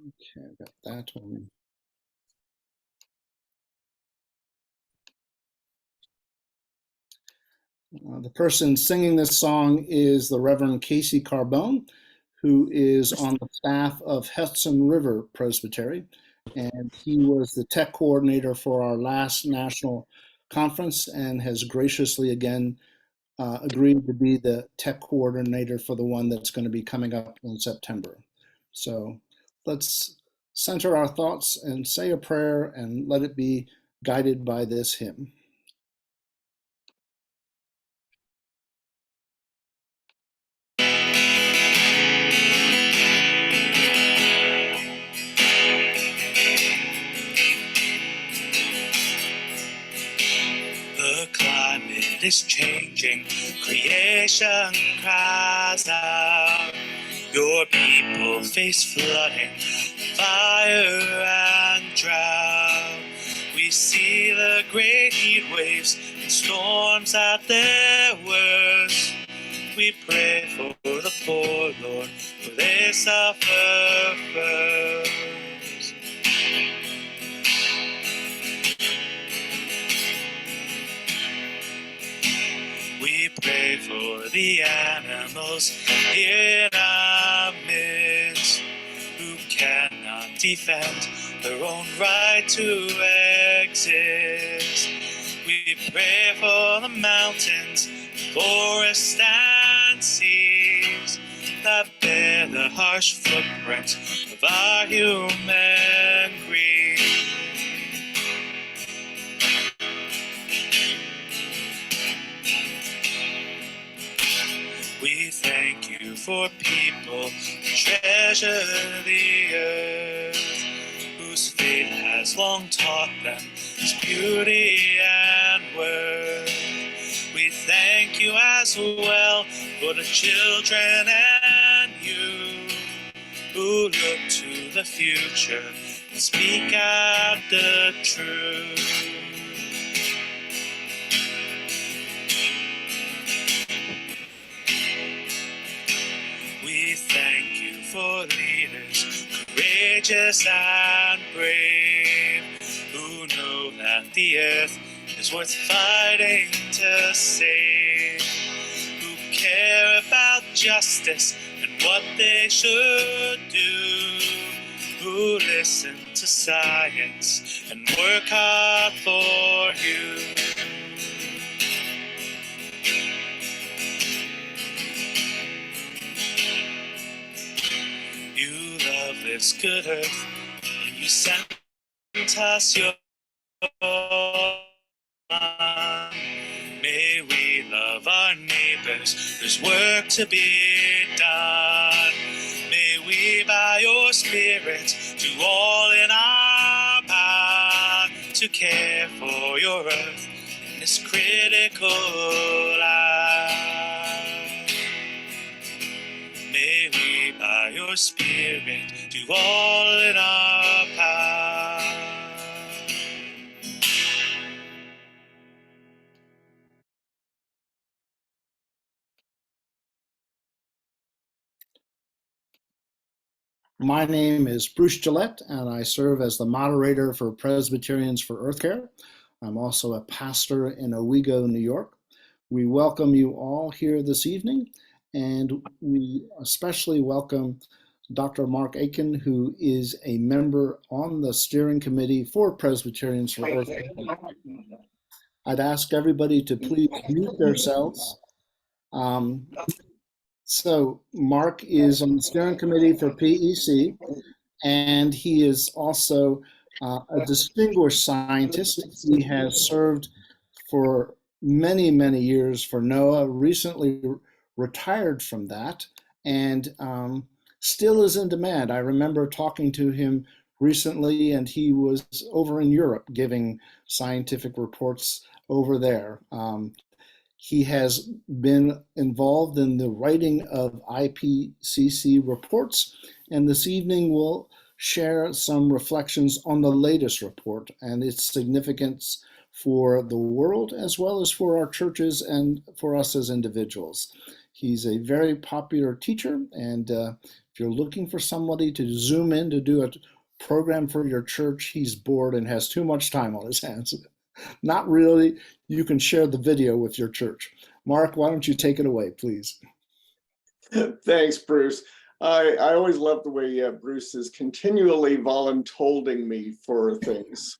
Okay, I've got that one. The person singing this song is the Reverend Casey Carbone, who is on the staff of Hudson River Presbytery, and he was the tech coordinator for our last national conference and has graciously again agreed to be the tech coordinator for the one that's going to be coming up in September. So let's center our thoughts and say a prayer and let it be guided by this hymn. The climate is changing, creation cries out. Your people face flooding, fire and drought. We see the great heat waves and storms at their worst. We pray for the poor, Lord, for they suffer first. We pray for the animals in our midst who cannot defend their own right to exist. We pray for the mountains, forests, and seas that bear the harsh footprint of our human greed. We thank you for people who treasure the earth, whose faith has long taught them its beauty and worth. We thank you as well for the children and youth who look to the future and speak out the truth. We thank you for leaders courageous and brave, who know that the earth is worth fighting to save, who care about justice and what they should do, who listen to science and work hard for you. You love this good earth, and you sent us your Son. May we love our neighbors, there's work to be done. May we, by your Spirit, do all in our power to care for your earth in this critical hour. May we, by your Spirit, do all in our power. My name is Bruce Gillette, and I serve as the moderator for Presbyterians for Earth Care. I'm also a pastor in Owego, New York. We welcome you all here this evening, and we especially welcome Dr. Mark Aiken, who is a member on the steering committee for Presbyterians for Earth Care. I'd ask everybody to please mute themselves. So Mark is on the steering committee for PEC, and he is also a distinguished scientist. He has served for many, many years for NOAA, recently retired from that, and still is in demand. I remember talking to him recently, and he was over in Europe giving scientific reports over there. He has been involved in the writing of IPCC reports, and this evening we'll share some reflections on the latest report and its significance for the world as well as for our churches and for us as individuals. He's a very popular teacher, and if you're looking for somebody to Zoom in to do a program for your church, he's bored and has too much time on his hands. Not really. You can share the video with your church. Mark, why don't you take it away, please? Thanks, Bruce. I always love the way Bruce is continually voluntolding me for things.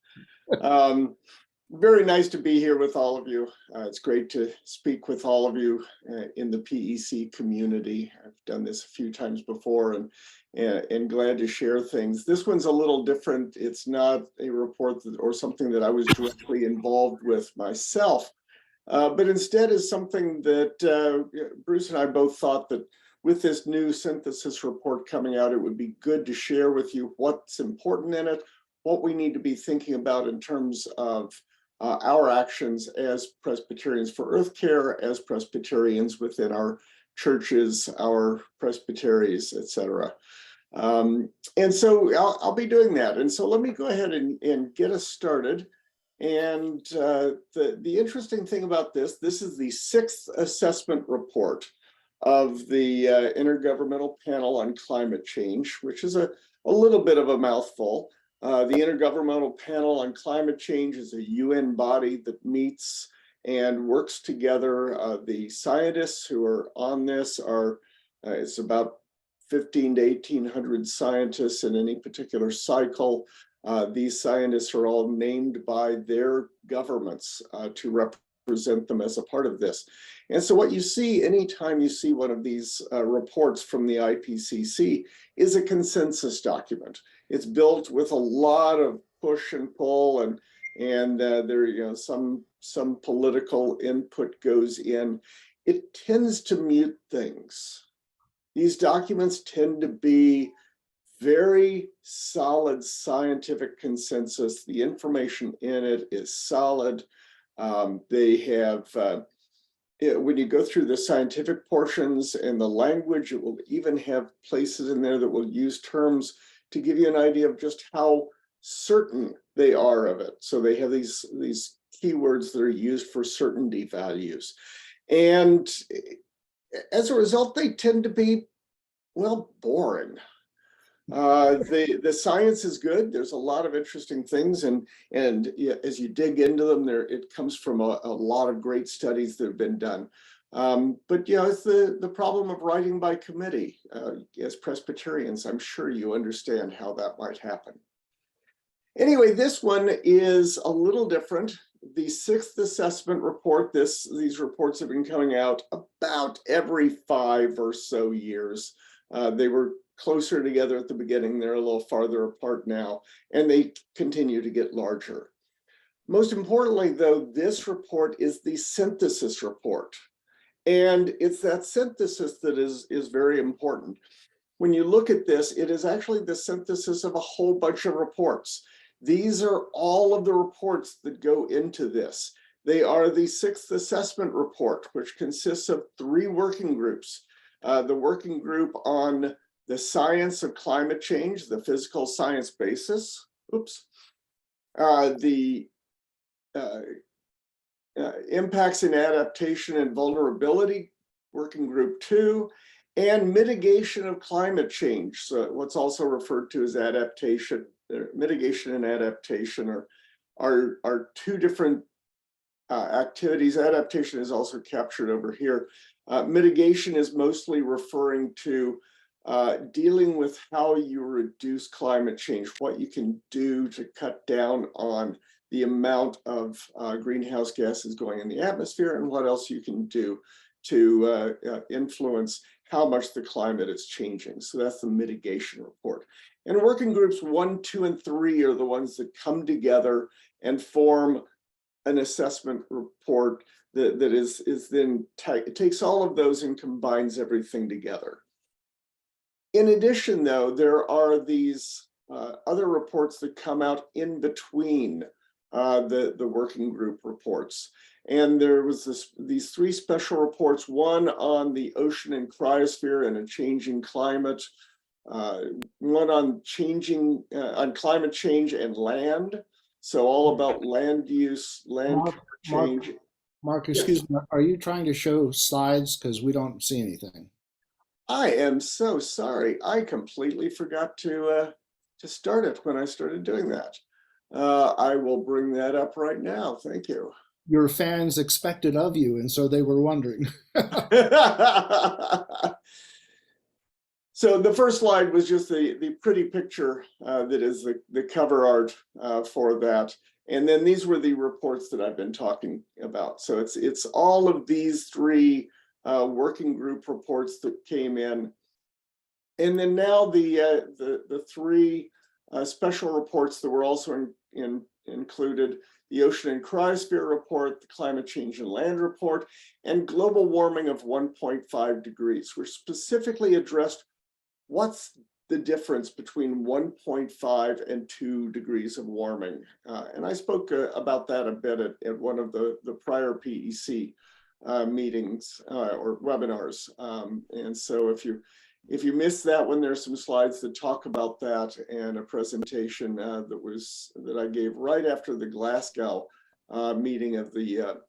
Very nice to be here with all of you. It's great to speak with all of you in the PEC community. I've done this a few times before and glad to share things. This one's a little different. It's not a report or something that I was directly involved with myself, but instead is something that Bruce and I both thought that with this new synthesis report coming out, it would be good to share with you what's important in it, what we need to be thinking about in terms of our actions as Presbyterians for Earth Care, as Presbyterians within our churches, our presbyteries, etc. And so I'll be doing that. And so let me go ahead and get us started. And the interesting thing about this is the 6th assessment report of the Intergovernmental Panel on Climate Change, which is a little bit of a mouthful. The Intergovernmental Panel on Climate Change is a UN body that meets and works together. The scientists who are on this are, it's about 15 to 1,800 scientists in any particular cycle. These scientists are all named by their governments to represent them as a part of this. And so what you see anytime you see one of these reports from the IPCC is a consensus document. It's built with a lot of push and pull, and there some political input goes in. It tends to mute things. These documents tend to be very solid scientific consensus. The information in it is solid. They have, when you go through the scientific portions and the language, it will even have places in there that will use terms to give you an idea of just how certain they are of it. So they have these keywords that are used for certainty values. And as a result, they tend to be, well, boring. The science is good. There's a lot of interesting things, and as you dig into them, it comes from a lot of great studies that have been done. But it's the problem of writing by committee. As Presbyterians, I'm sure you understand how that might happen. Anyway, this one is a little different. The 6th assessment report, these reports have been coming out about every 5 or so years. They were closer together at the beginning. They're a little farther apart now, and they continue to get larger. Most importantly, though, this report is the synthesis report. And it's that synthesis that is very important. When you look at this, it is actually the synthesis of a whole bunch of reports. These are all of the reports that go into this. They are the 6th assessment report, which consists of 3 working groups. The working group on the science of climate change, the physical science basis, the impacts in adaptation and vulnerability, working group 2, and mitigation of climate change. So what's also referred to as adaptation, mitigation and adaptation are 2 different activities. Adaptation is also captured over here. Mitigation is mostly referring to dealing with how you reduce climate change, what you can do to cut down on the amount of greenhouse gases going in the atmosphere, and what else you can do to influence how much the climate is changing. So that's the mitigation report. And working groups 1, 2, and 3 are the ones that come together and form an assessment report that is then, it takes all of those and combines everything together. In addition, though, there are these other reports that come out in between the working group reports. And there was these 3 special reports, one on the ocean and cryosphere and a changing climate, one on climate change and land. So all about land use, land change. Mark, Yes. excuse me, are you trying to show slides? Because we don't see anything. I am so sorry. I completely forgot to start it when I started doing that. I will bring that up right now. Thank you. Your fans expected of you, and so they were wondering. So the first slide was just the pretty picture that is the cover art for that. And then these were the reports that I've been talking about. So it's all of these three working group reports that came in. And then now the three special reports that were also included: the Ocean and Cryosphere Report, the Climate Change and Land Report, and global warming of 1.5 degrees. We're specifically addressed what's the difference between 1.5 and 2 degrees of warming. And I spoke about that a bit at one of the prior PEC meetings or webinars. And so if you missed that one, there's some slides that talk about that, and a presentation that I gave right after the Glasgow meeting of the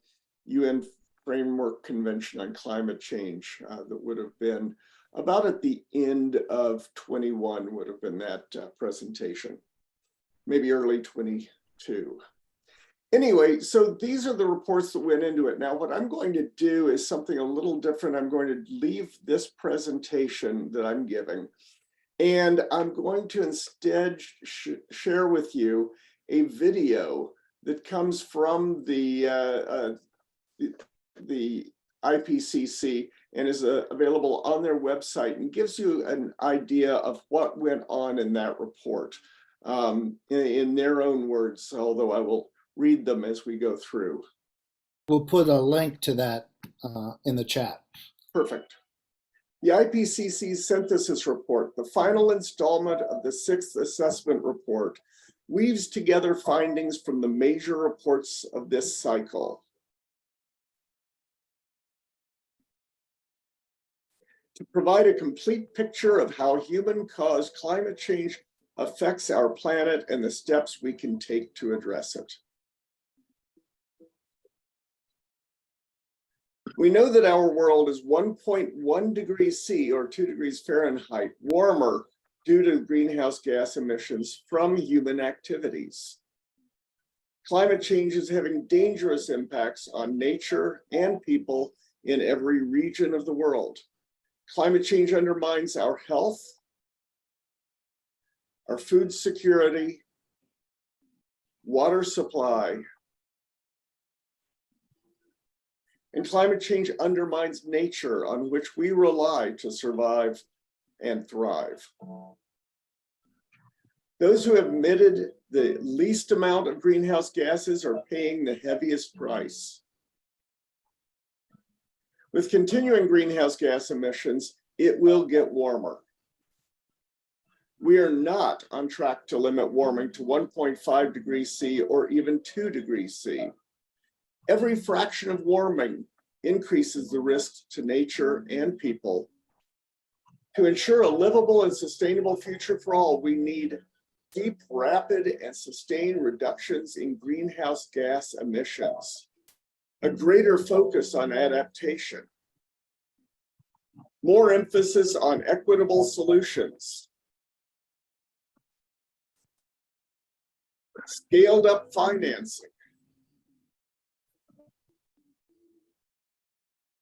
UN Framework Convention on Climate Change that would have been about at the end of 21 would have been that presentation, maybe early 22. Anyway, so these are the reports that went into it. Now, what I'm going to do is something a little different. I'm going to leave this presentation that I'm giving, and I'm going to instead share with you a video that comes from the IPCC and is available on their website, and gives you an idea of what went on in that report in their own words, although I will read them as we go through. We'll put a link to that in the chat. Perfect. The IPCC synthesis report, the final installment of the 6th assessment report, weaves together findings from the major reports of this cycle. To provide a complete picture of how human-caused climate change affects our planet and the steps we can take to address it. We know that our world is 1.1 degrees C, or 2 degrees Fahrenheit, warmer due to greenhouse gas emissions from human activities. Climate change is having dangerous impacts on nature and people in every region of the world. Climate change undermines our health, our food security, water supply, and climate change undermines nature on which we rely to survive and thrive. Those who have emitted the least amount of greenhouse gases are paying the heaviest price. With continuing greenhouse gas emissions, it will get warmer. We are not on track to limit warming to 1.5 degrees C or even 2 degrees C. Every fraction of warming increases the risk to nature and people. To ensure a livable and sustainable future for all, we need deep, rapid, and sustained reductions in greenhouse gas emissions, a greater focus on adaptation, more emphasis on equitable solutions, scaled up financing,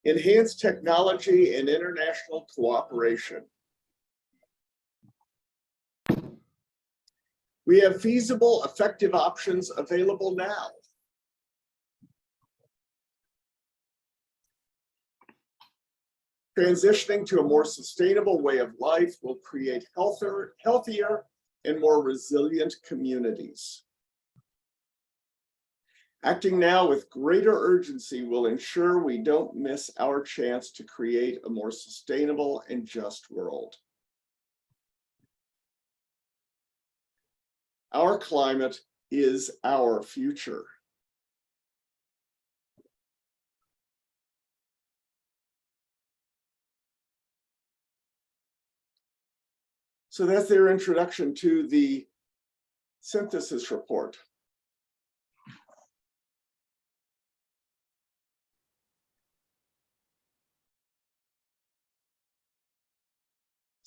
enhanced technology and international cooperation. We have feasible, effective options available now. Transitioning to a more sustainable way of life will create healthier and more resilient communities. Acting now with greater urgency will ensure we don't miss our chance to create a more sustainable and just world. Our climate is our future. So that's their introduction to the synthesis report.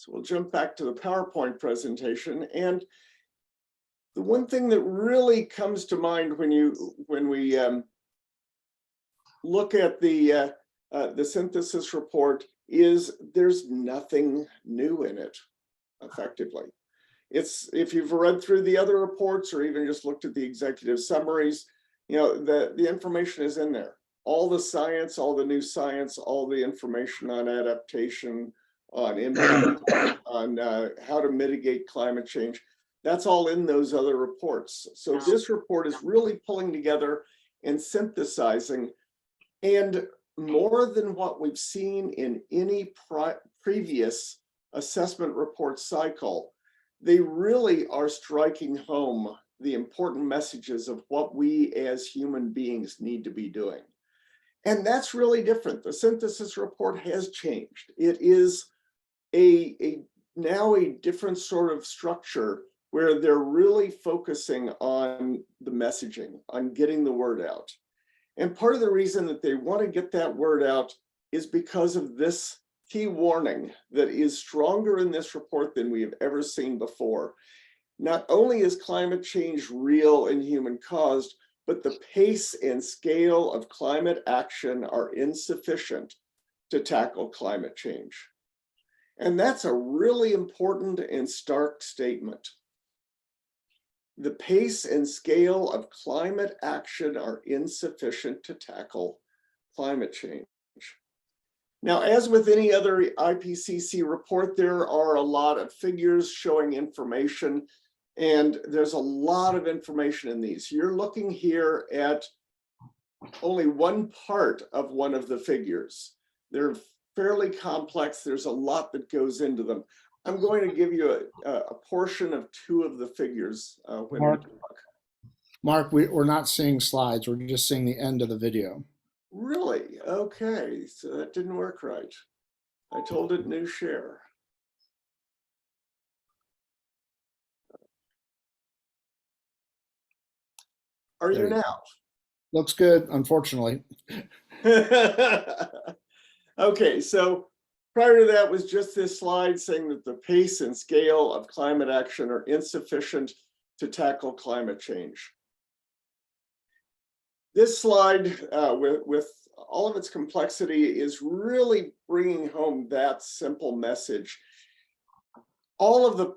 So we'll jump back to the PowerPoint presentation. And the one thing that really comes to mind when we look at the synthesis report is there's nothing new in it, effectively. It's, if you've read through the other reports or even just looked at the executive summaries, you know, the information is in there. All the science, all the new science, all the information on adaptation, on impact, on how to mitigate climate change, that's all in those other reports. So this report is really pulling together and synthesizing, and more than what we've seen in any previous assessment report cycle, they really are striking home the important messages of what we as human beings need to be doing. And that's really different. The synthesis report has changed. It is now a different sort of structure where they're really focusing on the messaging, on getting the word out. And part of the reason that they want to get that word out is because of this key warning that is stronger in this report than we have ever seen before. Not only is climate change real and human caused, but the pace and scale of climate action are insufficient to tackle climate change. And that's a really important and stark statement. The pace and scale of climate action are insufficient to tackle climate change. Now, as with any other IPCC report, there are a lot of figures showing information, and there's a lot of information in these. You're looking here at only one part of one of the figures. They're fairly complex. There's a lot that goes into them. I'm going to give you a portion of two of the figures when Mark, we talk. Mark, we're not seeing slides. We're just seeing the end of the video. Really? Okay, so that didn't work right. I told it new share. Are you now? Looks good, unfortunately. Okay, so prior to that was just this slide saying that the pace and scale of climate action are insufficient to tackle climate change. This slide, with all of its complexity, is really bringing home that simple message. All of the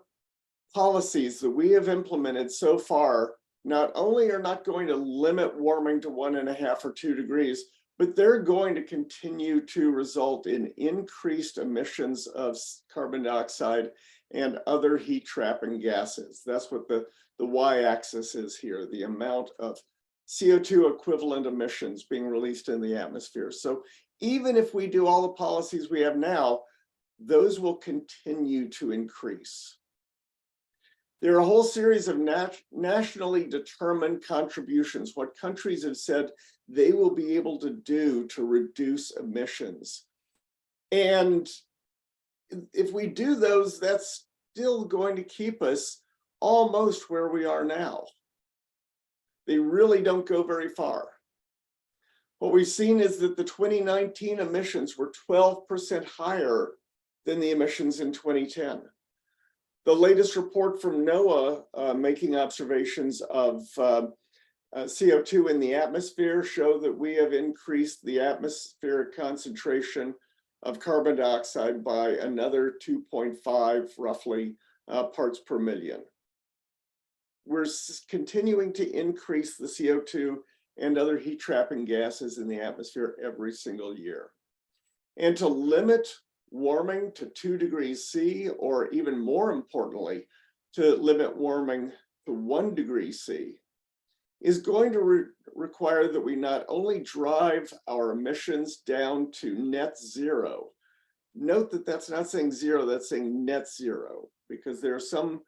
policies that we have implemented so far not only are not going to limit warming to 1.5 or 2 degrees, but they're going to continue to result in increased emissions of carbon dioxide and other heat trapping gases. That's what the y-axis is here, the amount of CO2 equivalent emissions being released in the atmosphere. So even if we do all the policies we have now, those will continue to increase. There are a whole series of nationally determined contributions, what countries have said they will be able to do to reduce emissions. And if we do those, that's still going to keep us almost where we are now. They really don't go very far. What we've seen is that the 2019 emissions were 12% higher than the emissions in 2010. The latest report from NOAA making observations of CO2 in the atmosphere show that we have increased the atmospheric concentration of carbon dioxide by another 2.5 roughly parts per million. We're continuing to increase the CO2 and other heat trapping gases in the atmosphere every single year. And to limit warming to 2 degrees C, or even more importantly, to limit warming to 1 degree C, is going to require that we not only drive our emissions down to net zero. Note that that's not saying zero, that's saying net zero, because there are some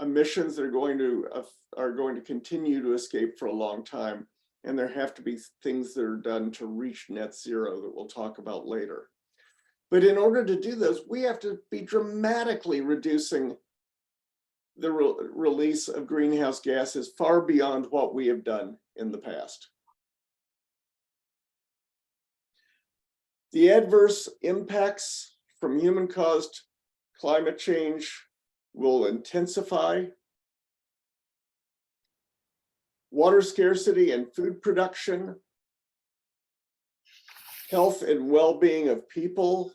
emissions that are going to continue to escape for a long time, and there have to be things that are done to reach net zero that we'll talk about later. But in order to do those, we have to be dramatically reducing the release of greenhouse gases far beyond what we have done in the past. The adverse impacts from human-caused climate change will intensify. Water scarcity and food production, health and well-being of people,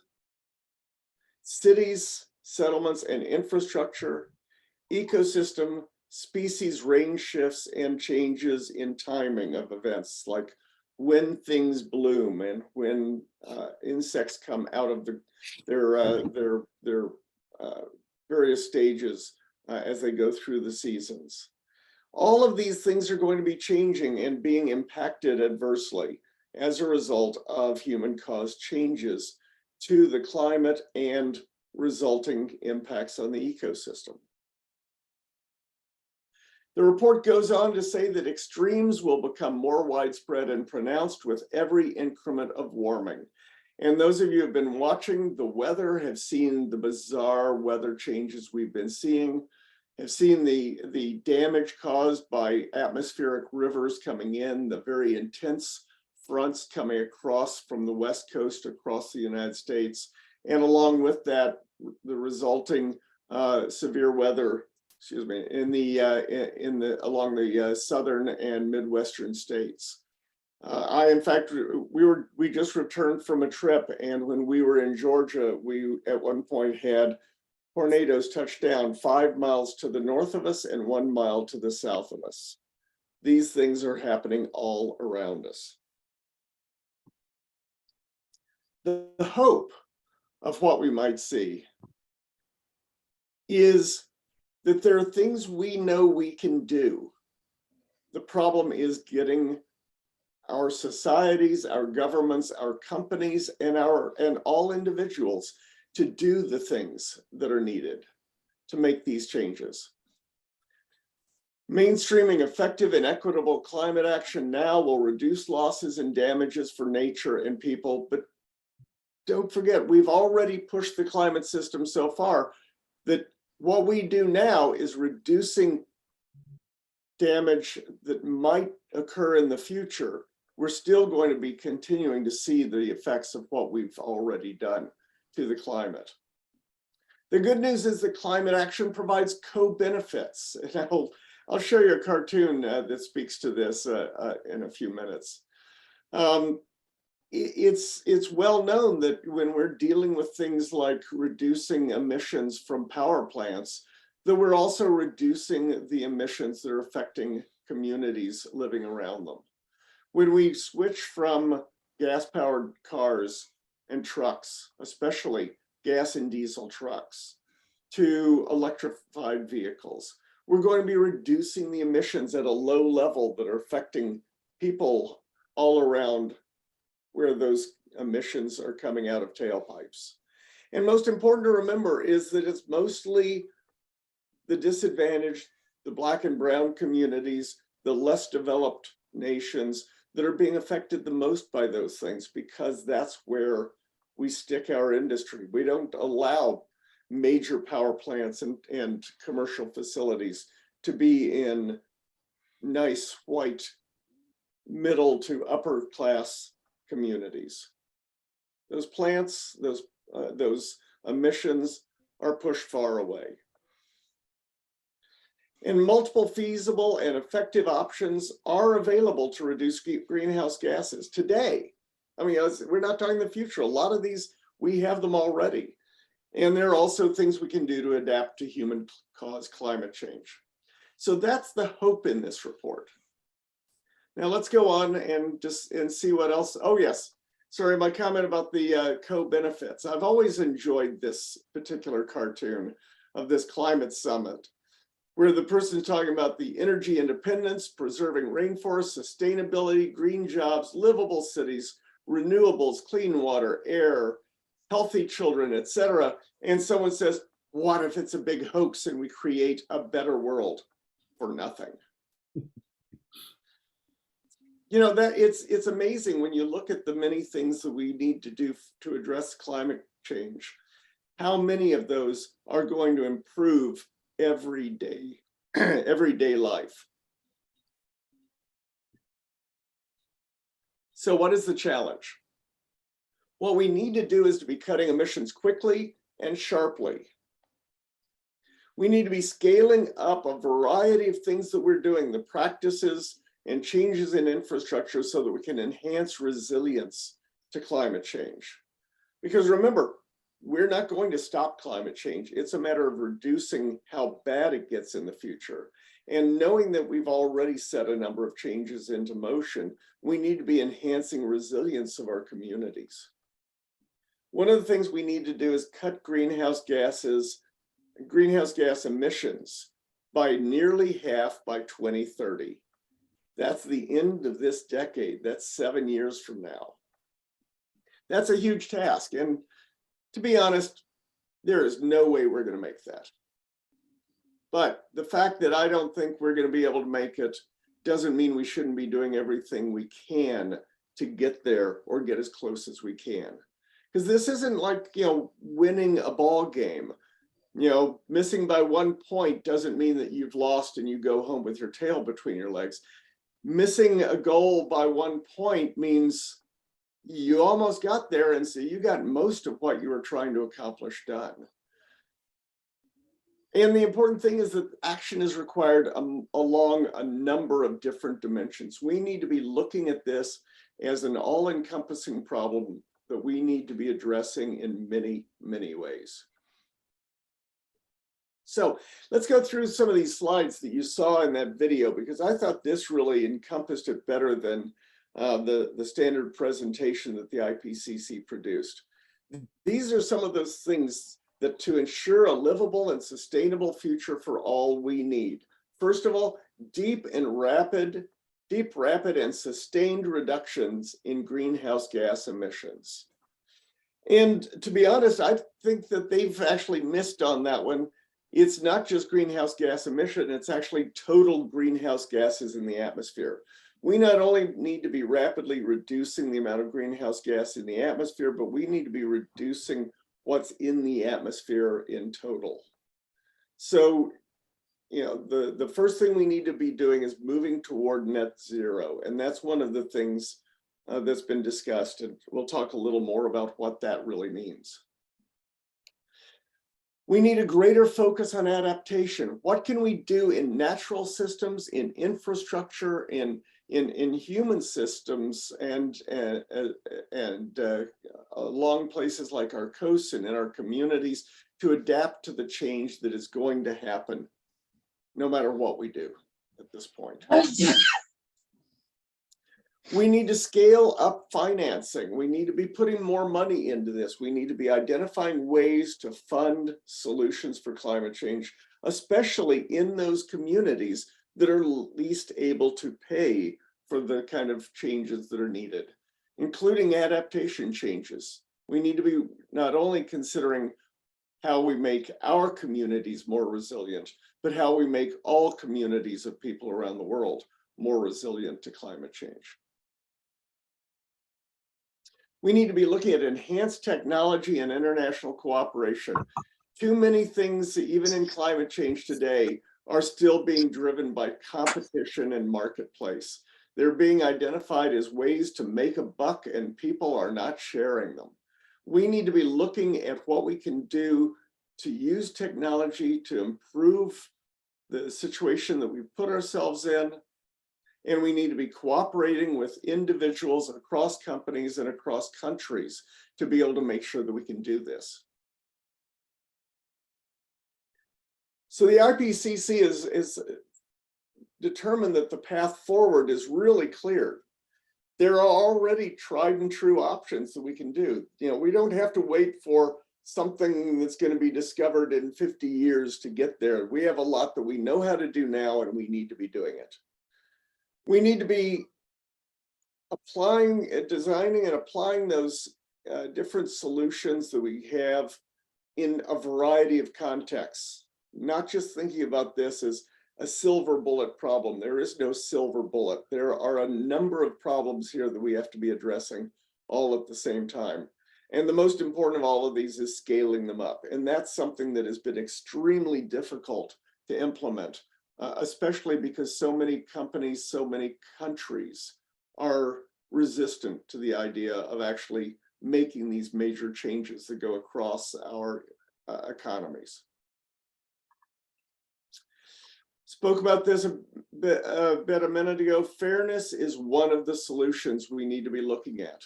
cities, settlements, and infrastructure, ecosystem, species range shifts, and changes in timing of events, like when things bloom and when insects come out of their various stages as they go through the seasons. All of these things are going to be changing and being impacted adversely as a result of human-caused changes to the climate and resulting impacts on the ecosystem. The report goes on to say that extremes will become more widespread and pronounced with every increment of warming. And those of you who have been watching the weather have seen the bizarre weather changes we've been seeing, have seen the damage caused by atmospheric rivers coming in, the very intense fronts coming across from the West Coast across the United States, and along with that, the resulting severe weather, along the southern and Midwestern states. In fact, we just returned from a trip, and when we were in Georgia, we at one point had tornadoes touch down 5 miles to the north of us and 1 mile to the south of us. These things are happening all around us. The hope of what we might see is that there are things we know we can do. The problem is getting our societies, our governments, our companies, and all individuals to do the things that are needed to make these changes. Mainstreaming effective and equitable climate action now will reduce losses and damages for nature and people, but don't forget, we've already pushed the climate system so far that what we do now is reducing damage that might occur in the future. We're still going to be continuing to see the effects of what we've already done to the climate. The good news is that climate action provides co-benefits. And I'll show you a cartoon that speaks to this in a few minutes. It's well known that when we're dealing with things like reducing emissions from power plants, that we're also reducing the emissions that are affecting communities living around them. When we switch from gas-powered cars and trucks, especially gas and diesel trucks, to electrified vehicles, we're going to be reducing the emissions at a low level that are affecting people all around where those emissions are coming out of tailpipes. And most important to remember is that it's mostly the disadvantaged, the Black and brown communities, the less developed nations that are being affected the most by those things, because that's where we stick our industry. We don't allow major power plants and commercial facilities to be in nice white middle to upper class communities. Those plants, those emissions are pushed far away. And multiple feasible and effective options are available to reduce greenhouse gases today. I mean, we're not talking the future. A lot of these, we have them already. And there are also things we can do to adapt to human-caused climate change. So that's the hope in this report. Now let's go on and see what else. Oh yes, sorry, my comment about the co-benefits. I've always enjoyed this particular cartoon of this climate summit, where the person's talking about the energy independence, preserving rainforests, sustainability, green jobs, livable cities, renewables, clean water, air, healthy children, etc. And someone says, what if it's a big hoax and we create a better world for nothing? You know, that it's amazing when you look at the many things that we need to do to address climate change, how many of those are going to improve everyday life. So what is the challenge? What we need to do is to be cutting emissions quickly and sharply. We need to be scaling up a variety of things that we're doing, the practices and changes in infrastructure, so that we can enhance resilience to climate change. Because remember, we're not going to stop climate change. It's a matter of reducing how bad it gets in the future. And knowing that we've already set a number of changes into motion, we need to be enhancing resilience of our communities. One of the things we need to do is cut greenhouse gas emissions by nearly half by 2030. That's the end of this decade. That's 7 years from now. That's a huge task. And to be honest, there is no way we're going to make that. But the fact that I don't think we're going to be able to make it doesn't mean we shouldn't be doing everything we can to get there or get as close as we can. Because this isn't like, winning a ball game. Missing by 1 point doesn't mean that you've lost and you go home with your tail between your legs. Missing a goal by 1 point means you almost got there, and so you got most of what you were trying to accomplish done. And the important thing is that action is required along a number of different dimensions. We need to be looking at this as an all-encompassing problem that we need to be addressing in many, many ways. So let's go through some of these slides that you saw in that video, because I thought this really encompassed it better than the standard presentation that the IPCC produced. These are some of those things that to ensure a livable and sustainable future for all, we need. First of all, deep, rapid and sustained reductions in greenhouse gas emissions. And to be honest, I think that they've actually missed on that one. It's not just greenhouse gas emission, it's actually total greenhouse gases in the atmosphere. We not only need to be rapidly reducing the amount of greenhouse gas in the atmosphere, but we need to be reducing what's in the atmosphere in total. So, the first thing we need to be doing is moving toward net zero. And that's one of the things that's been discussed. And we'll talk a little more about what that really means. We need a greater focus on adaptation. What can we do in natural systems, in infrastructure, in human systems, and along places like our coasts and in our communities to adapt to the change that is going to happen no matter what we do at this point. We need to scale up financing. We need to be putting more money into this. We need to be identifying ways to fund solutions for climate change, especially in those communities that are least able to pay for the kind of changes that are needed, including adaptation changes. We need to be not only considering how we make our communities more resilient, but how we make all communities of people around the world more resilient to climate change. We need to be looking at enhanced technology and international cooperation. Too many things, even in climate change today, are still being driven by competition and marketplace. They're being identified as ways to make a buck, and people are not sharing them. We need to be looking at what we can do to use technology to improve the situation that we've put ourselves in. And we need to be cooperating with individuals across companies and across countries to be able to make sure that we can do this. So the IPCC is determined that the path forward is really clear. There are already tried and true options that we can do. We don't have to wait for something that's going to be discovered in 50 years to get there. We have a lot that we know how to do now, and we need to be doing it. We need to be designing and applying those different solutions that we have in a variety of contexts, not just thinking about this as a silver bullet problem. There is no silver bullet. There are a number of problems here that we have to be addressing all at the same time. And the most important of all of these is scaling them up. And that's something that has been extremely difficult to implement. Especially because so many companies, so many countries are resistant to the idea of actually making these major changes that go across our economies. Spoke about this a bit a minute ago. Fairness is one of the solutions we need to be looking at.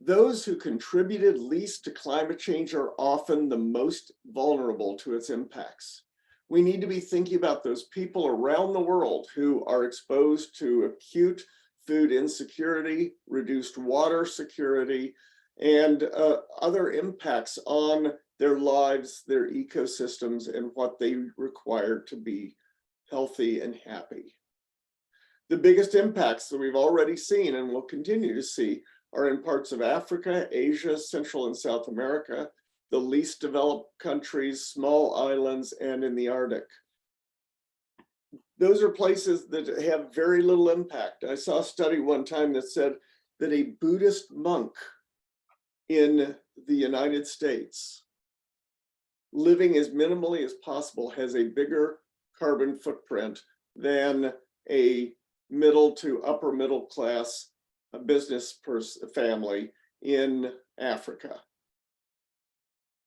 Those who contributed least to climate change are often the most vulnerable to its impacts. We need to be thinking about those people around the world who are exposed to acute food insecurity, reduced water security, and other impacts on their lives, their ecosystems, and what they require to be healthy and happy. The biggest impacts that we've already seen and will continue to see are in parts of Africa, Asia, Central and South America, the least developed countries, small islands, and in the Arctic. Those are places that have very little impact. I saw a study one time that said that a Buddhist monk in the United States, living as minimally as possible, has a bigger carbon footprint than a middle to upper middle class business family in Africa.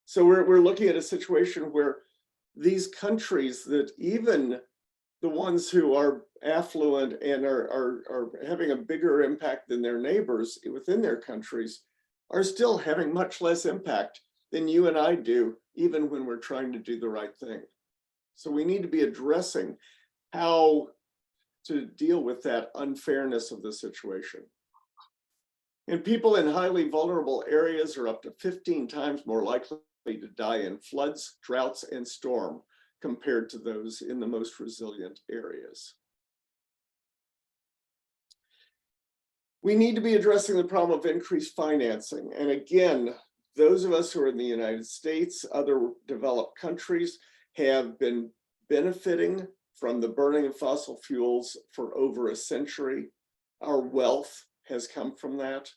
So we're looking at a situation where these countries, that even the ones who are affluent and are having a bigger impact than their neighbors within their countries, are still having much less impact than you and I do, even when we're trying to do the right thing. So we need to be addressing how to deal with that unfairness of the situation. And people in highly vulnerable areas are up to 15 times more likely to die in floods, droughts, and storm compared to those in the most resilient areas. We need to be addressing the problem of increased financing. And again, those of us who are in the United States, other developed countries, have been benefiting from the burning of fossil fuels for over a century. Our wealth has come from that.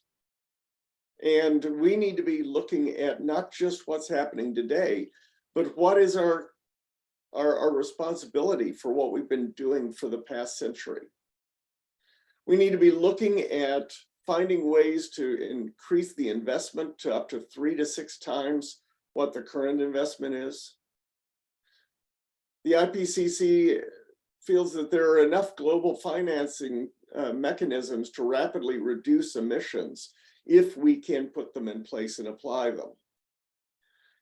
And we need to be looking at not just what's happening today, but what is our responsibility for what we've been doing for the past century. We need to be looking at finding ways to increase the investment to up to 3 to 6 times what the current investment is. The IPCC feels that there are enough global financing mechanisms to rapidly reduce emissions if we can put them in place and apply them.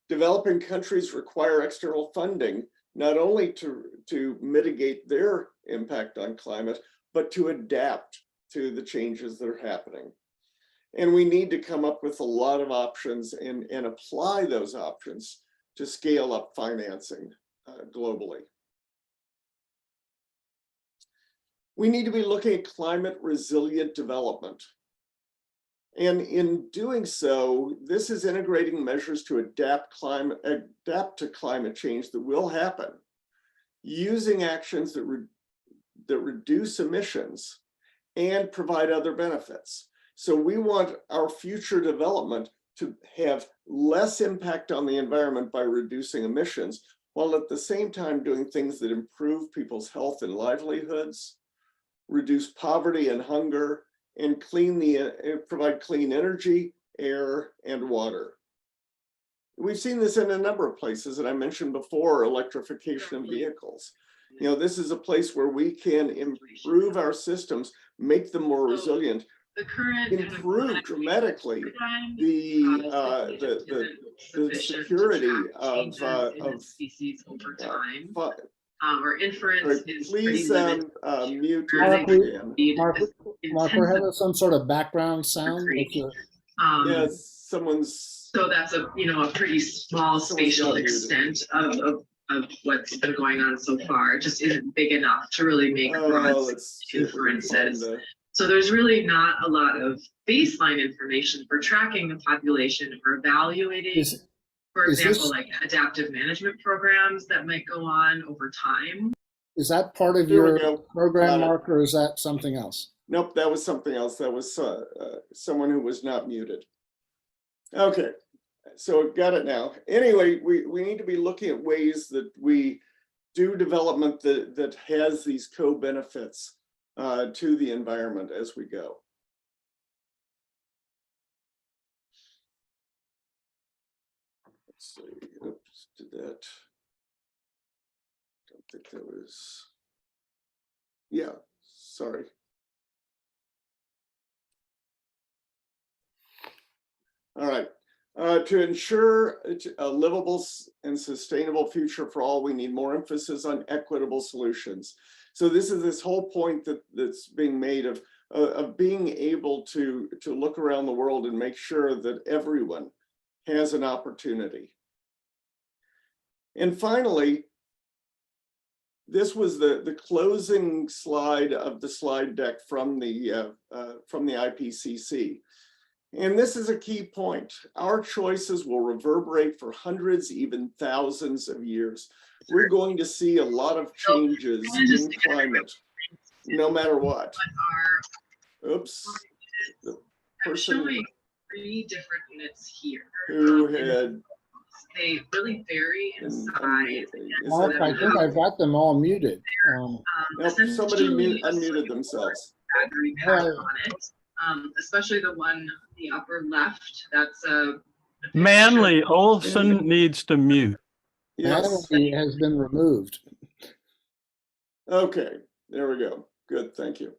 Developing countries require external funding, not only to mitigate their impact on climate, but to adapt to the changes that are happening. And we need to come up with a lot of options and apply those options to scale up financing globally. We need to be looking at climate resilient development. And in doing so, this is integrating measures to adapt to climate change that will happen, using actions that reduce emissions and provide other benefits. So we want our future development to have less impact on the environment by reducing emissions, while at the same time doing things that improve people's health and livelihoods, reduce poverty and hunger, and provide clean energy, air, and water. We've seen this in a number of places, and I mentioned before, electrification of vehicles. You know, this is a place where we can improve our systems, make them more resilient, improve dramatically the security of species over time. Or inference is please mute. Mark, we're having some sort of background sound. Yes, someone's. So that's a pretty small spatial extent of what's been going on so far. It just isn't big enough to really make broad inferences. So there's really not a lot of baseline information for tracking the population or evaluating, for example, like adaptive management programs that might go on over time. Is that part of your program, Mark, or is that something else? Nope, that was something else. That was someone who was not muted. Okay, so got it now. Anyway, we need to be looking at ways that we do development that has these co-benefits to the environment as we go. Let's see, oops, did that. Don't think that was. Yeah, sorry. All right. To ensure a livable and sustainable future for all, we need more emphasis on equitable solutions. So this is this whole point that's being made of being able to look around the world and make sure that everyone has an opportunity. And finally, this was the closing slide of the slide deck from the IPCC. And this is a key point. Our choices will reverberate for hundreds, even thousands of years. We're going to see a lot of changes in climate, no matter what. Oops. The person showing 3 different units here. Who had they really vary in size. Mark, I think I've got them all muted. Nope, somebody unmuted themselves. Battery pack on it. Especially the one, the upper left, that's a Manley Olson needs to mute. Yes. Natalie has been removed. Okay, there we go. Good, thank you.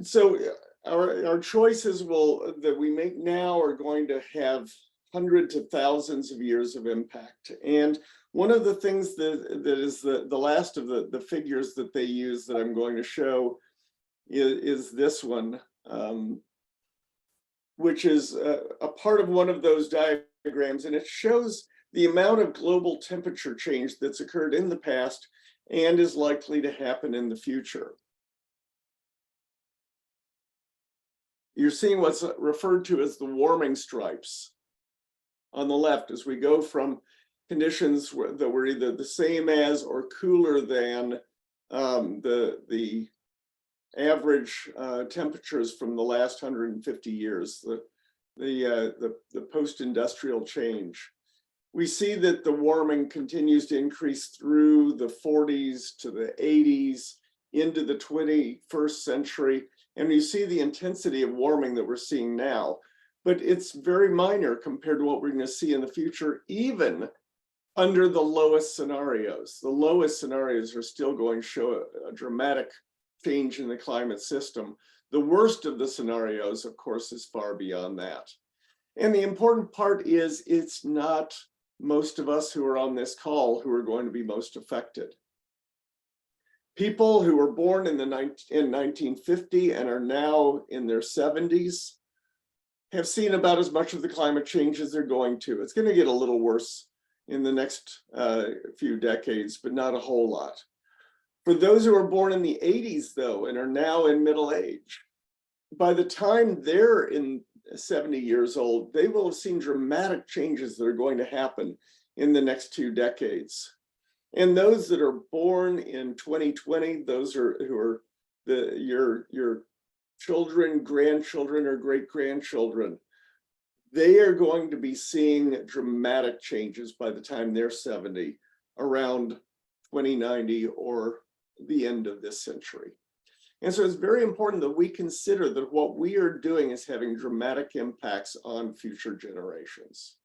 So our choices that we make now are going to have hundreds to thousands of years of impact. And one of the things that is the last of the figures that they use that I'm going to show is this one, which is a part of one of those diagrams, and it shows the amount of global temperature change that's occurred in the past and is likely to happen in the future. You're seeing what's referred to as the warming stripes on the left as we go from conditions that were either the same as or cooler than the average temperatures from the last 150 years, the post-industrial change. We see that the warming continues to increase through the 40s to the 80s into the 21st century. And you see the intensity of warming that we're seeing now, but it's very minor compared to what we're going to see in the future, even under the lowest scenarios. The lowest scenarios are still going to show a dramatic change in the climate system. The worst of the scenarios, of course, is far beyond that. And the important part is it's not most of us who are on this call who are going to be most affected. People who were born in 1950 and are now in their 70s have seen about as much of the climate change as they're going to. It's going to get a little worse in the next few decades, but not a whole lot. For those who were born in the 80s, though, and are now in middle age, by the time they're in 70 years old, they will have seen dramatic changes that are going to happen in the next 2 decades. And those that are born in 2020, those who are your children, grandchildren, or great-grandchildren, they are going to be seeing dramatic changes by the time they're 70, around 2090 or the end of this century. And so it's very important that we consider that what we are doing is having dramatic impacts on future generations.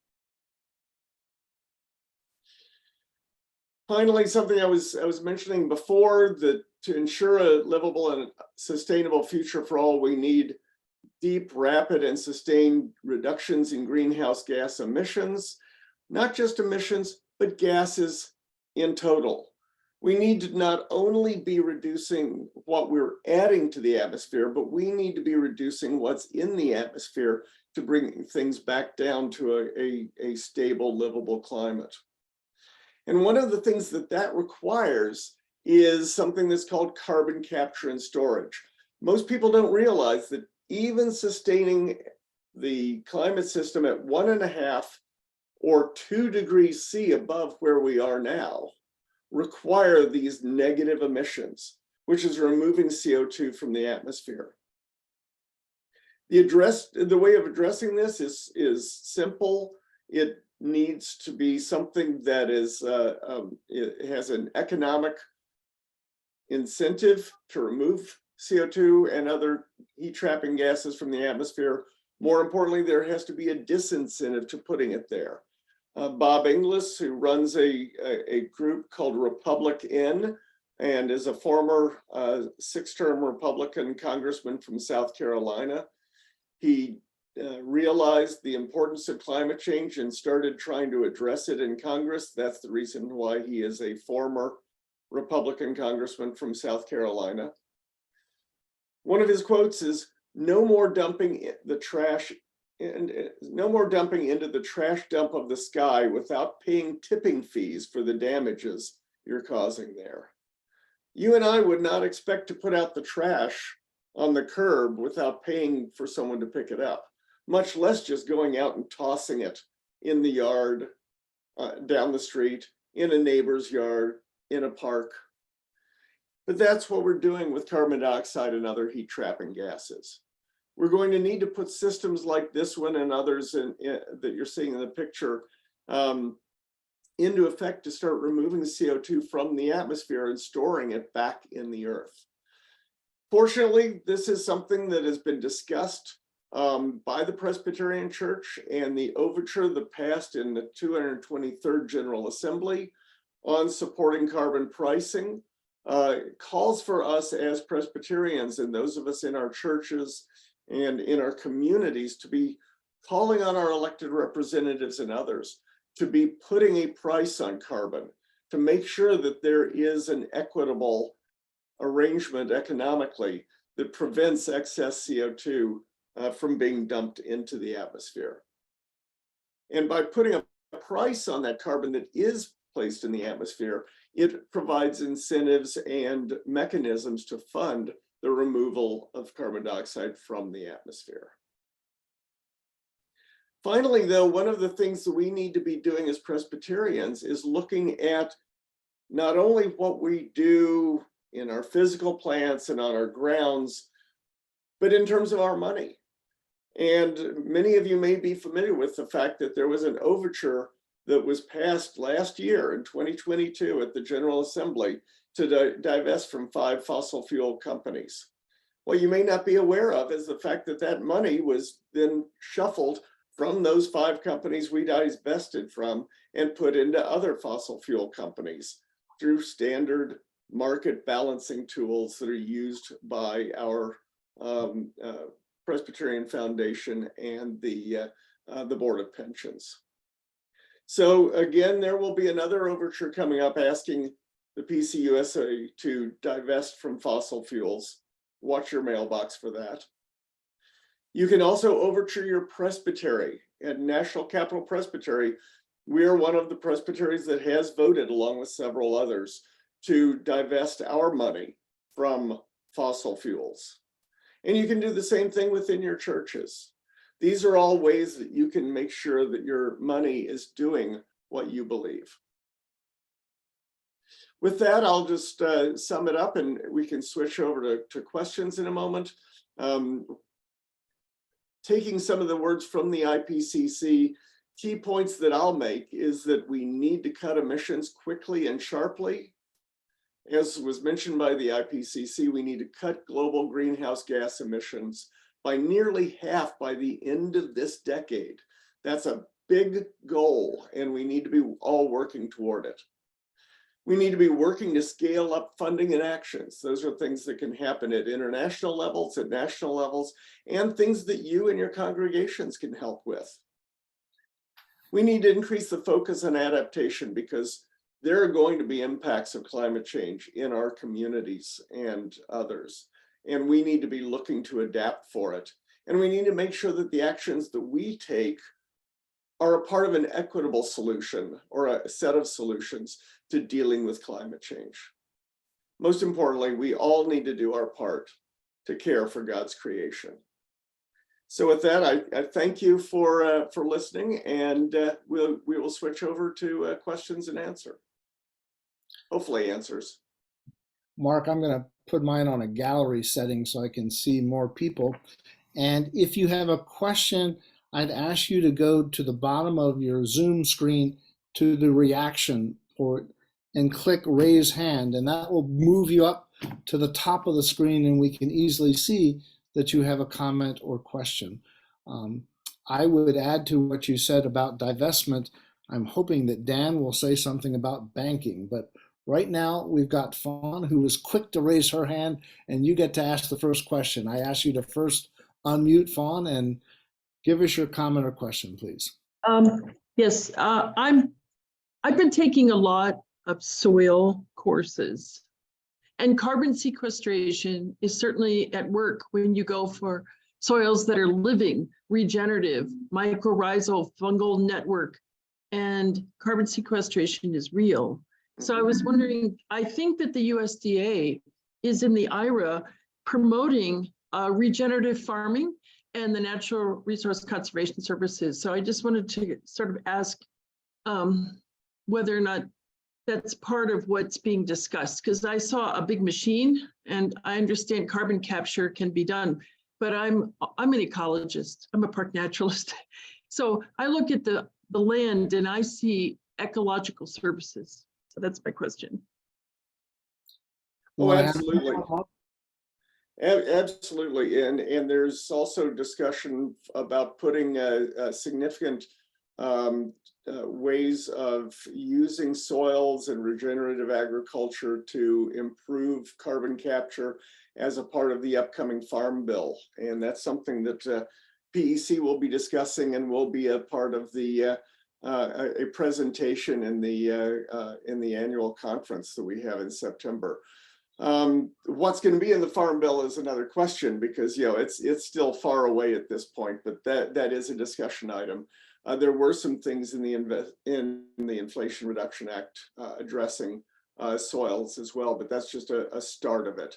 Finally, something I was mentioning before, that to ensure a livable and sustainable future for all, we need deep, rapid, and sustained reductions in greenhouse gas emissions, not just emissions, but gases in total. We need to not only be reducing what we're adding to the atmosphere, but we need to be reducing what's in the atmosphere to bring things back down to a stable, livable climate. And one of the things that requires is something that's called carbon capture and storage. Most people don't realize that even sustaining the climate system at 1.5 or 2 degrees C above where we are now require these negative emissions, which is removing CO2 from the atmosphere. The way of addressing this is simple. It needs to be something that it has an economic incentive to remove CO2 and other heat trapping gases from the atmosphere. More importantly, there has to be a disincentive to putting it there. Bob Inglis, who runs a group called Republic N, and is a former 6-term Republican congressman from South Carolina. He realized the importance of climate change and started trying to address it in Congress. That's the reason why he is a former Republican congressman from South Carolina. One of his quotes is, "No more dumping the trash and no more dumping into the trash dump of the sky without paying tipping fees for the damages you're causing there." You and I would not expect to put out the trash on the curb without paying for someone to pick it up, much less just going out and tossing it in the yard, down the street, in a neighbor's yard, in a park. But that's what we're doing with carbon dioxide and other heat trapping gases. We're going to need to put systems like this one and others that you're seeing in the picture into effect to start removing the CO2 from the atmosphere and storing it back in the earth. Fortunately, this is something that has been discussed by the Presbyterian Church, and the overture that passed in the 223rd General Assembly on supporting carbon pricing calls for us as Presbyterians and those of us in our churches and in our communities to be calling on our elected representatives and others to be putting a price on carbon, to make sure that there is an equitable arrangement economically that prevents excess CO2 from being dumped into the atmosphere. And by putting a price on that carbon that is placed in the atmosphere, it provides incentives and mechanisms to fund the removal of carbon dioxide from the atmosphere. Finally, though, one of the things that we need to be doing as Presbyterians is looking at not only what we do in our physical plants and on our grounds, but in terms of our money. And many of you may be familiar with the fact that there was an overture that was passed last year in 2022 at the General Assembly to divest from 5 fossil fuel companies. What you may not be aware of is the fact that that money was then shuffled from those 5 companies we divested from and put into other fossil fuel companies through standard market balancing tools that are used by our Presbyterian Foundation and the Board of Pensions. So again, there will be another overture coming up asking the PCUSA to divest from fossil fuels. Watch your mailbox for that. You can also overture your presbytery. At National Capital Presbytery, we are one of the presbyteries that has voted, along with several others, to divest our money from fossil fuels. And you can do the same thing within your churches. These are all ways that you can make sure that your money is doing what you believe. With that, I'll just sum it up and we can switch over to questions in a moment. Taking some of the words from the IPCC, key points that I'll make is that we need to cut emissions quickly and sharply. As was mentioned by the IPCC, we need to cut global greenhouse gas emissions by nearly half by the end of this decade. That's a big goal, and we need to be all working toward it. We need to be working to scale up funding and actions. Those are things that can happen at international levels, at national levels, and things that you and your congregations can help with. We need to increase the focus on adaptation because there are going to be impacts of climate change in our communities and others, and we need to be looking to adapt for it. And we need to make sure that the actions that we take are a part of an equitable solution or a set of solutions to dealing with climate change. Most importantly, we all need to do our part to care for God's creation. So with that, I thank you for listening, and we will switch over to questions and answer. Hopefully answers. Mark, I'm going to put mine on a gallery setting so I can see more people. And if you have a question, I'd ask you to go to the bottom of your Zoom screen to the reaction port and click raise hand, and that will move you up to the top of the screen and we can easily see that you have a comment or question. I would add to what you said about divestment. I'm hoping that Dan will say something about banking, but Right now, we've got Fawn, who was quick to raise her hand, and you get to ask the first question. I ask you to first unmute Fawn and give us your comment or question, please. Yes, I've been taking a lot of soil courses, and carbon sequestration is certainly at work when you go for soils that are living, regenerative, mycorrhizal, fungal network, and carbon sequestration is real. So I was wondering, I think that the USDA is in the IRA promoting regenerative farming and the Natural Resource Conservation Services. So I just wanted to sort of ask whether or not that's part of what's being discussed, because I saw a big machine and I understand carbon capture can be done, but I'm an ecologist, I'm a park naturalist. So I look at the land and I see ecological services. So that's my question. Oh, absolutely. Absolutely. And there's also discussion about putting significant ways of using soils and regenerative agriculture to improve carbon capture as a part of the upcoming Farm Bill. And that's something that PEC will be discussing and will be a part of the a presentation in the annual conference that we have in September. What's going to be in the Farm Bill is another question, because it's still far away at this point, but that is a discussion item. There were some things in the Inflation Reduction Act addressing soils as well, but that's just a start of it.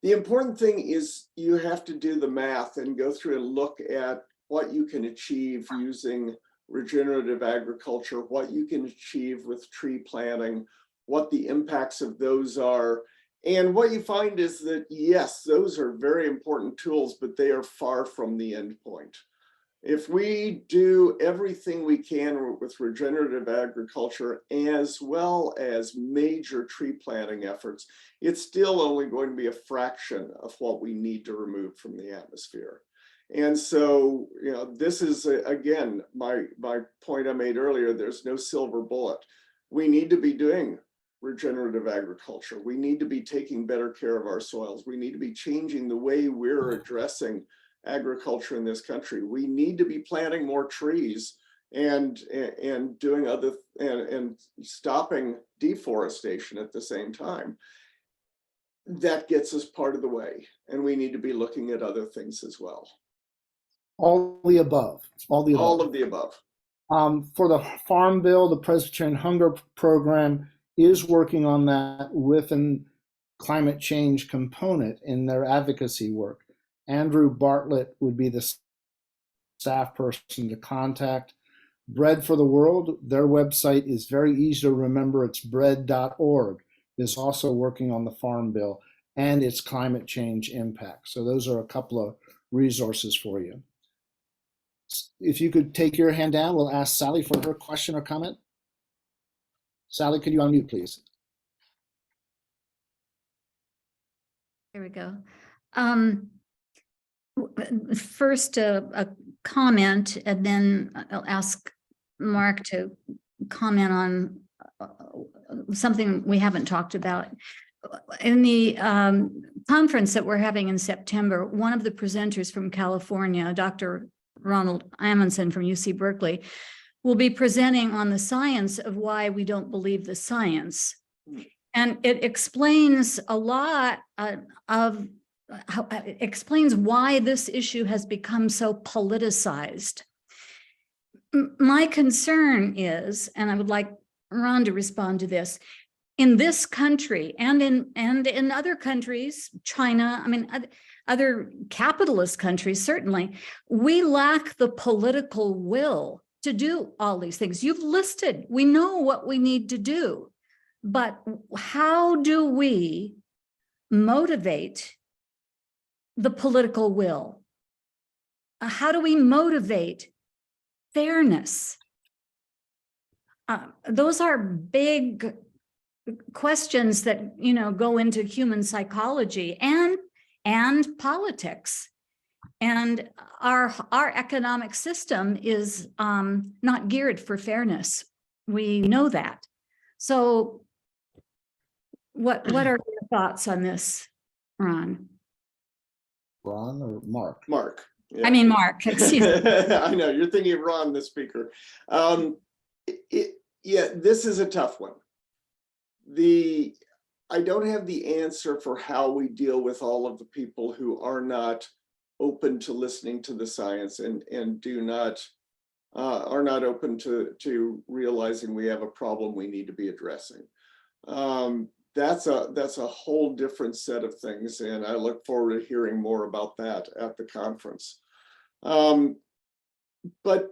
The important thing is you have to do the math and go through and look at what you can achieve using regenerative agriculture, what you can achieve with tree planting, what the impacts of those are. And what you find is that, yes, those are very important tools, but they are far from the end point. If we do everything we can with regenerative agriculture, as well as major tree planting efforts, it's still only going to be a fraction of what we need to remove from the atmosphere. And so, this is, again, my point I made earlier, there's no silver bullet. We need to be doing regenerative agriculture. We need to be taking better care of our soils. We need to be changing the way we're addressing agriculture in this country. We need to be planting more trees and doing and stopping deforestation at the same time. That gets us part of the way, and we need to be looking at other things as well. All the above. All of the above. For the Farm Bill, the Presbyterian Hunger Program is working on that with a climate change component in their advocacy work. Andrew Bartlett would be the staff person to contact. Bread for the World, their website is very easy to remember. It's bread.org, is also working on the Farm Bill and its climate change impact. So those are a couple of resources for you. If you could take your hand down, we'll ask Sally for her question or comment. Sally, could you unmute, please? There we go. First, a comment, and then I'll ask Mark to comment on something we haven't talked about. In the conference that we're having in September, one of the presenters from California, Dr. Ronald Amundsen from UC Berkeley, will be presenting on the science of why we don't believe the science. And it explains a lot of how it explains why this issue has become so politicized. My concern is, and I would like Ron to respond to this, in this country and in other countries, China, I mean, other capitalist countries, certainly, we lack the political will to do all these things. You've listed, we know what we need to do, but how do we motivate the political will? How do we motivate fairness? Those are big questions that, go into human psychology and politics. And our economic system is not geared for fairness. We know that. So what are your thoughts on this, Ron? Ron or Mark? Mark. Yeah. I mean, Mark, excuse me. I know, you're thinking of Ron, the speaker. Yeah, this is a tough one. I don't have the answer for how we deal with all of the people who are not open to listening to the science and are not open to realizing we have a problem we need to be addressing. That's a whole different set of things, and I look forward to hearing more about that at the conference. But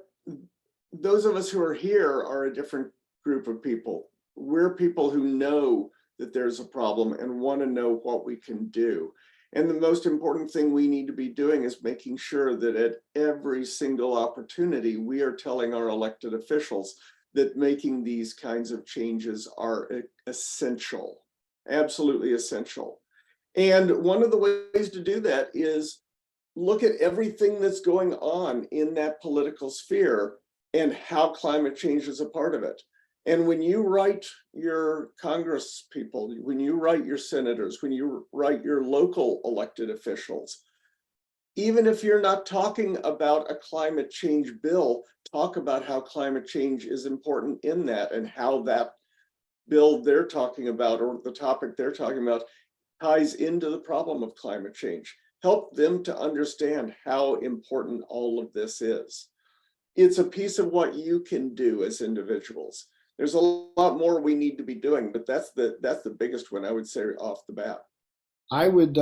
those of us who are here are a different group of people. We're people who know that there's a problem and want to know what we can do. And the most important thing we need to be doing is making sure that at every single opportunity, we are telling our elected officials that making these kinds of changes are essential, absolutely essential. And one of the ways to do that is look at everything that's going on in that political sphere and how climate change is a part of it. And when you write your Congress people, when you write your senators, when you write your local elected officials, even if you're not talking about a climate change bill, talk about how climate change is important in that and how that bill they're talking about or the topic they're talking about ties into the problem of climate change. Help them to understand how important all of this is. It's a piece of what you can do as individuals. There's a lot more we need to be doing, but that's the biggest one, I would say, off the bat. I would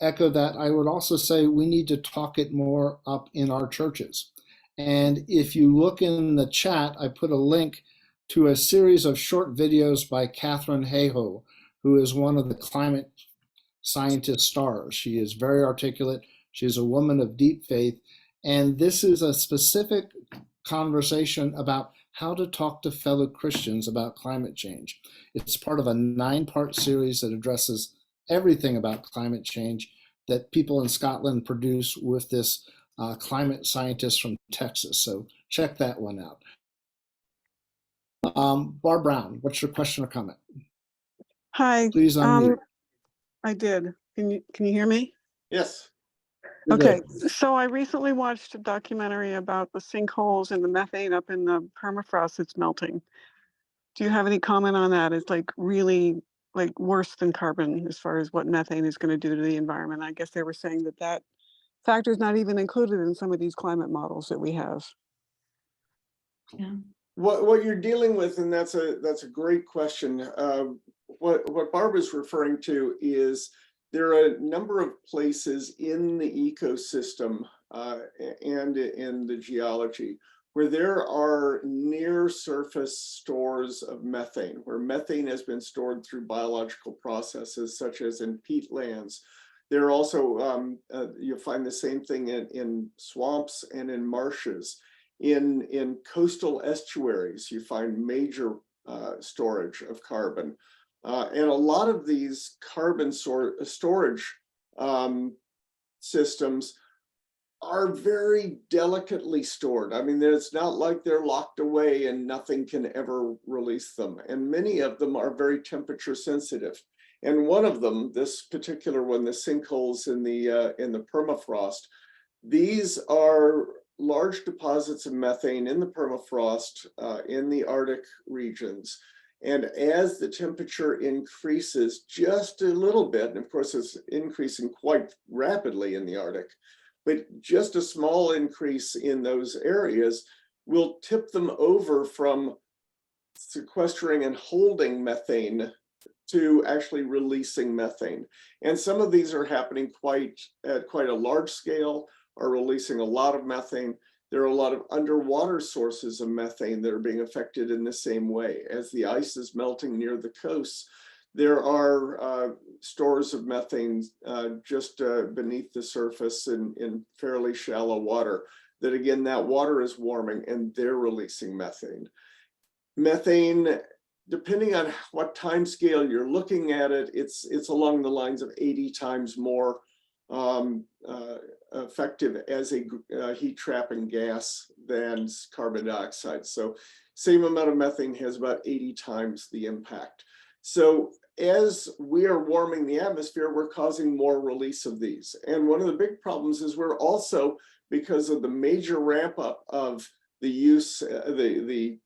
echo that. I would also say we need to talk it more up in our churches. And if you look in the chat, I put a link to a series of short videos by Catherine Hayhoe, who is one of the climate scientist stars. She is very articulate. She's a woman of deep faith. And this is a specific conversation about how to talk to fellow Christians about climate change. It's part of a 9-part series that addresses everything about climate change that people in Scotland produce with this climate scientist from Texas. So check that one out. Barb Brown, what's your question or comment? Hi. Please unmute. I did. Can you hear me? Yes. Okay, so I recently watched a documentary about the sinkholes and the methane up in the permafrost that's melting. Do you have any comment on that? It's like really like worse than carbon as far as what methane is going to do to the environment. I guess they were saying that that factor is not even included in some of these climate models that we have. Yeah. What you're dealing with, and that's a great question. What Barb is referring to is there are a number of places in the ecosystem and in the geology where there are near surface stores of methane, where methane has been stored through biological processes such as in peatlands. There are also, you'll find the same thing in swamps and in marshes. In coastal estuaries, you find major storage of carbon. And a lot of these carbon storage systems are very delicately stored. I mean, it's not like they're locked away and nothing can ever release them. And many of them are very temperature sensitive. And one of them, this particular one, the sinkholes in the permafrost, these are large deposits of methane in the permafrost in the Arctic regions. And as the temperature increases just a little bit, and of course it's increasing quite rapidly in the Arctic, but just a small increase in those areas will tip them over from sequestering and holding methane to actually releasing methane. And some of these are happening at quite a large scale, are releasing a lot of methane. There are a lot of underwater sources of methane that are being affected in the same way. As the ice is melting near the coasts, there are stores of methane just beneath the surface in fairly shallow water that, again, that water is warming and they're releasing methane. Methane, depending on what time scale you're looking at it, it's along the lines of 80 times more effective as a heat trapping gas than carbon dioxide. So same amount of methane has about 80 times the impact. So as we are warming the atmosphere, we're causing more release of these. And one of the big problems is we're also, because of the major ramp up of the use, the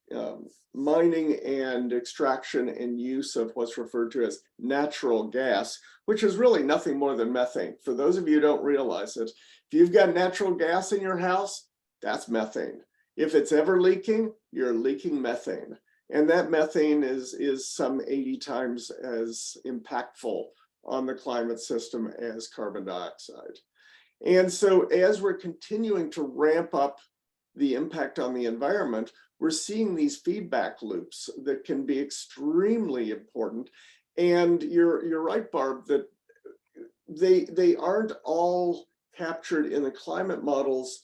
mining and extraction and use of what's referred to as natural gas, which is really nothing more than methane. For those of you who don't realize it, if you've got natural gas in your house, that's methane. If it's ever leaking, you're leaking methane. And that methane is some 80 times as impactful on the climate system as carbon dioxide. And so as we're continuing to ramp up the impact on the environment, we're seeing these feedback loops that can be extremely important. And you're right, Barb, that they aren't all captured in the climate models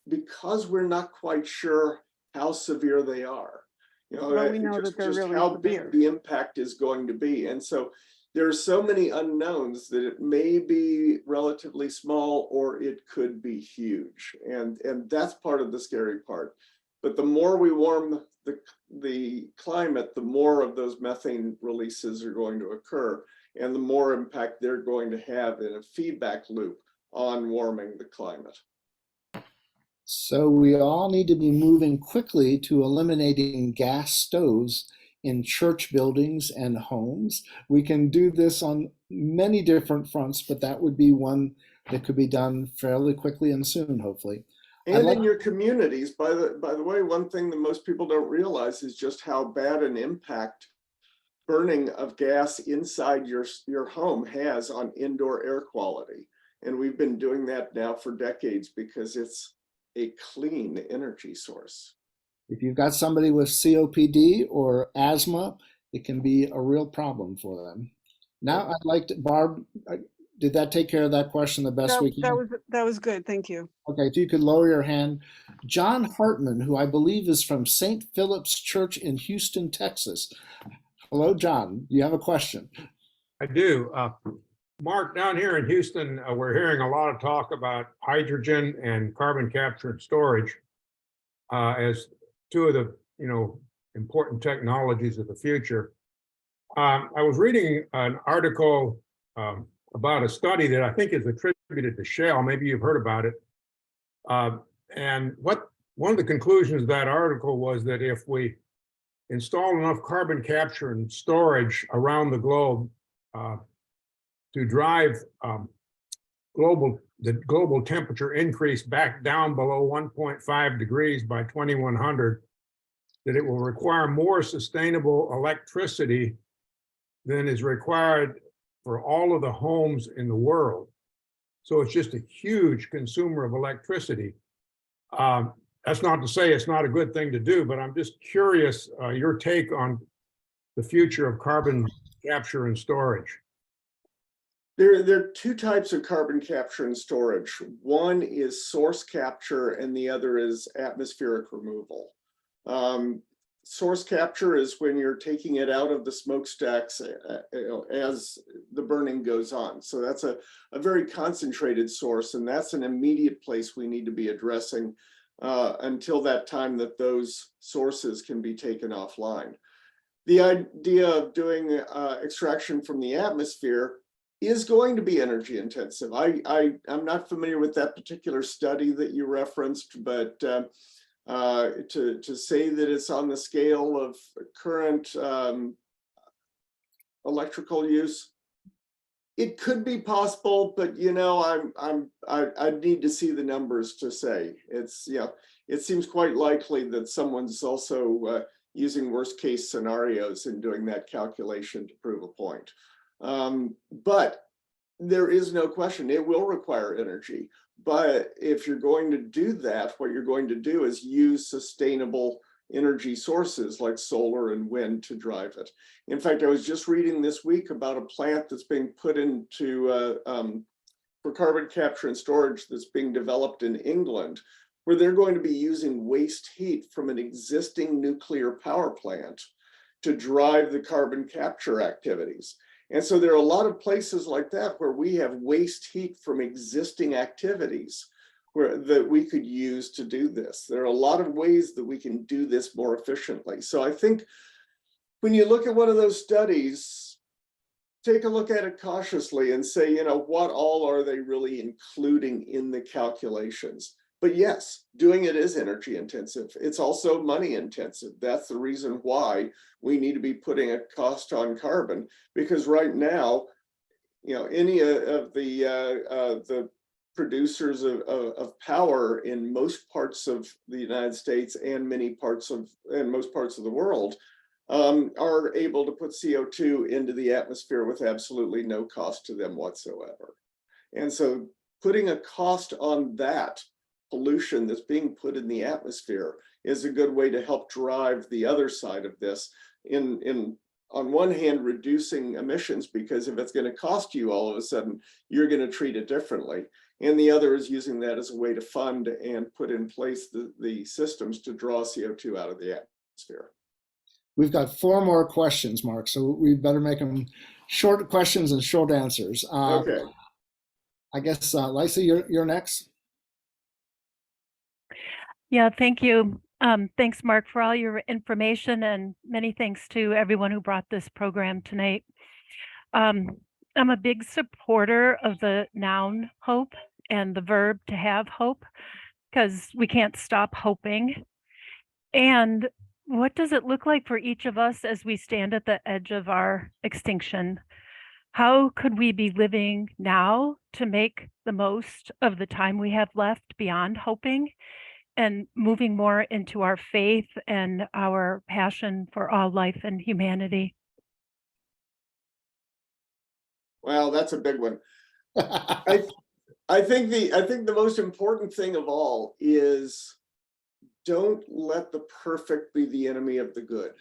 because we're not quite sure how severe they are. You know, Well, we know that they're just really how severe. big the impact is going to be. And so there are so many unknowns that it may be relatively small or it could be huge. And that's part of the scary part. But the more we warm the climate, the more of those methane releases are going to occur and the more impact they're going to have in a feedback loop on warming the climate. So we all need to be moving quickly to eliminating gas stoves in church buildings and homes. We can do this on many different fronts, but that would be one that could be done fairly quickly and soon, hopefully. And in your communities, by the way, one thing that most people don't realize is just how bad an impact burning of gas inside your home has on indoor air quality. And we've been doing that now for decades because it's a clean energy source. If you've got somebody with COPD or asthma, it can be a real problem for them. Now I'd like to, Barb, did that take care of that question the best we can? That was good. Thank you. Okay, if you could lower your hand. John Hartman, who I believe is from St. Philip's Church in Houston, Texas. Hello, John. Do you have a question? I do. Mark, down here in Houston, we're hearing a lot of talk about hydrogen and carbon capture and storage as two of the important technologies of the future. I was reading an article about a study that I think is attributed to Shell. Maybe you've heard about it. And one of the conclusions of that article was that if we install enough carbon capture and storage around the globe to drive the global temperature increase back down below 1.5 degrees by 2100, that it will require more sustainable electricity than is required for all of the homes in the world. So it's just a huge consumer of electricity. That's not to say it's not a good thing to do, but I'm just curious your take on the future of carbon capture and storage. There are two types of carbon capture and storage. One is source capture and the other is atmospheric removal. Source capture is when you're taking it out of the smokestacks as the burning goes on. So that's a very concentrated source, and that's an immediate place we need to be addressing until that time that those sources can be taken offline. The idea of doing extraction from the atmosphere is going to be energy intensive. I'm not familiar with that particular study that you referenced, but to say that it's on the scale of current electrical use, it could be possible, but I'd need to see the numbers to say. It seems quite likely that someone's also using worst case scenarios and doing that calculation to prove a point. But there is no question it will require energy. But if you're going to do that, what you're going to do is use sustainable energy sources like solar and wind to drive it. In fact, I was just reading this week about a plant that's being put into for carbon capture and storage that's being developed in England, where they're going to be using waste heat from an existing nuclear power plant to drive the carbon capture activities. And so there are a lot of places like that where we have waste heat from existing activities that we could use to do this. There are a lot of ways that we can do this more efficiently. So I think when you look at one of those studies, take a look at it cautiously and say, you know, what all are they really including in the calculations? But yes, doing it is energy intensive. It's also money intensive. That's the reason why we need to be putting a cost on carbon, because right now, you know, any of the producers of power in most parts of the United States and most parts of the world are able to put CO2 into the atmosphere with absolutely no cost to them whatsoever. And so putting a cost on that pollution that's being put in the atmosphere is a good way to help drive the other side of this in on one hand, reducing emissions, because if it's going to cost you, all of a sudden, you're going to treat it differently. And the other is using that as a way to fund and put in place the systems to draw CO2 out of the atmosphere. We've got 4 more questions, Mark, so we better make them short questions and short answers. Okay. I guess, Lisa, you're next. Yeah, thank you. Thanks, Mark, for all your information, and many thanks to everyone who brought this program tonight. I'm a big supporter of the noun hope and the verb to have hope, because we can't stop hoping. And what does it look like for each of us as we stand at the edge of our extinction? How could we be living now to make the most of the time we have left beyond hoping, and moving more into our faith and our passion for all life and humanity? Well, that's a big one. I think the most important thing of all is, don't let the perfect be the enemy of the good.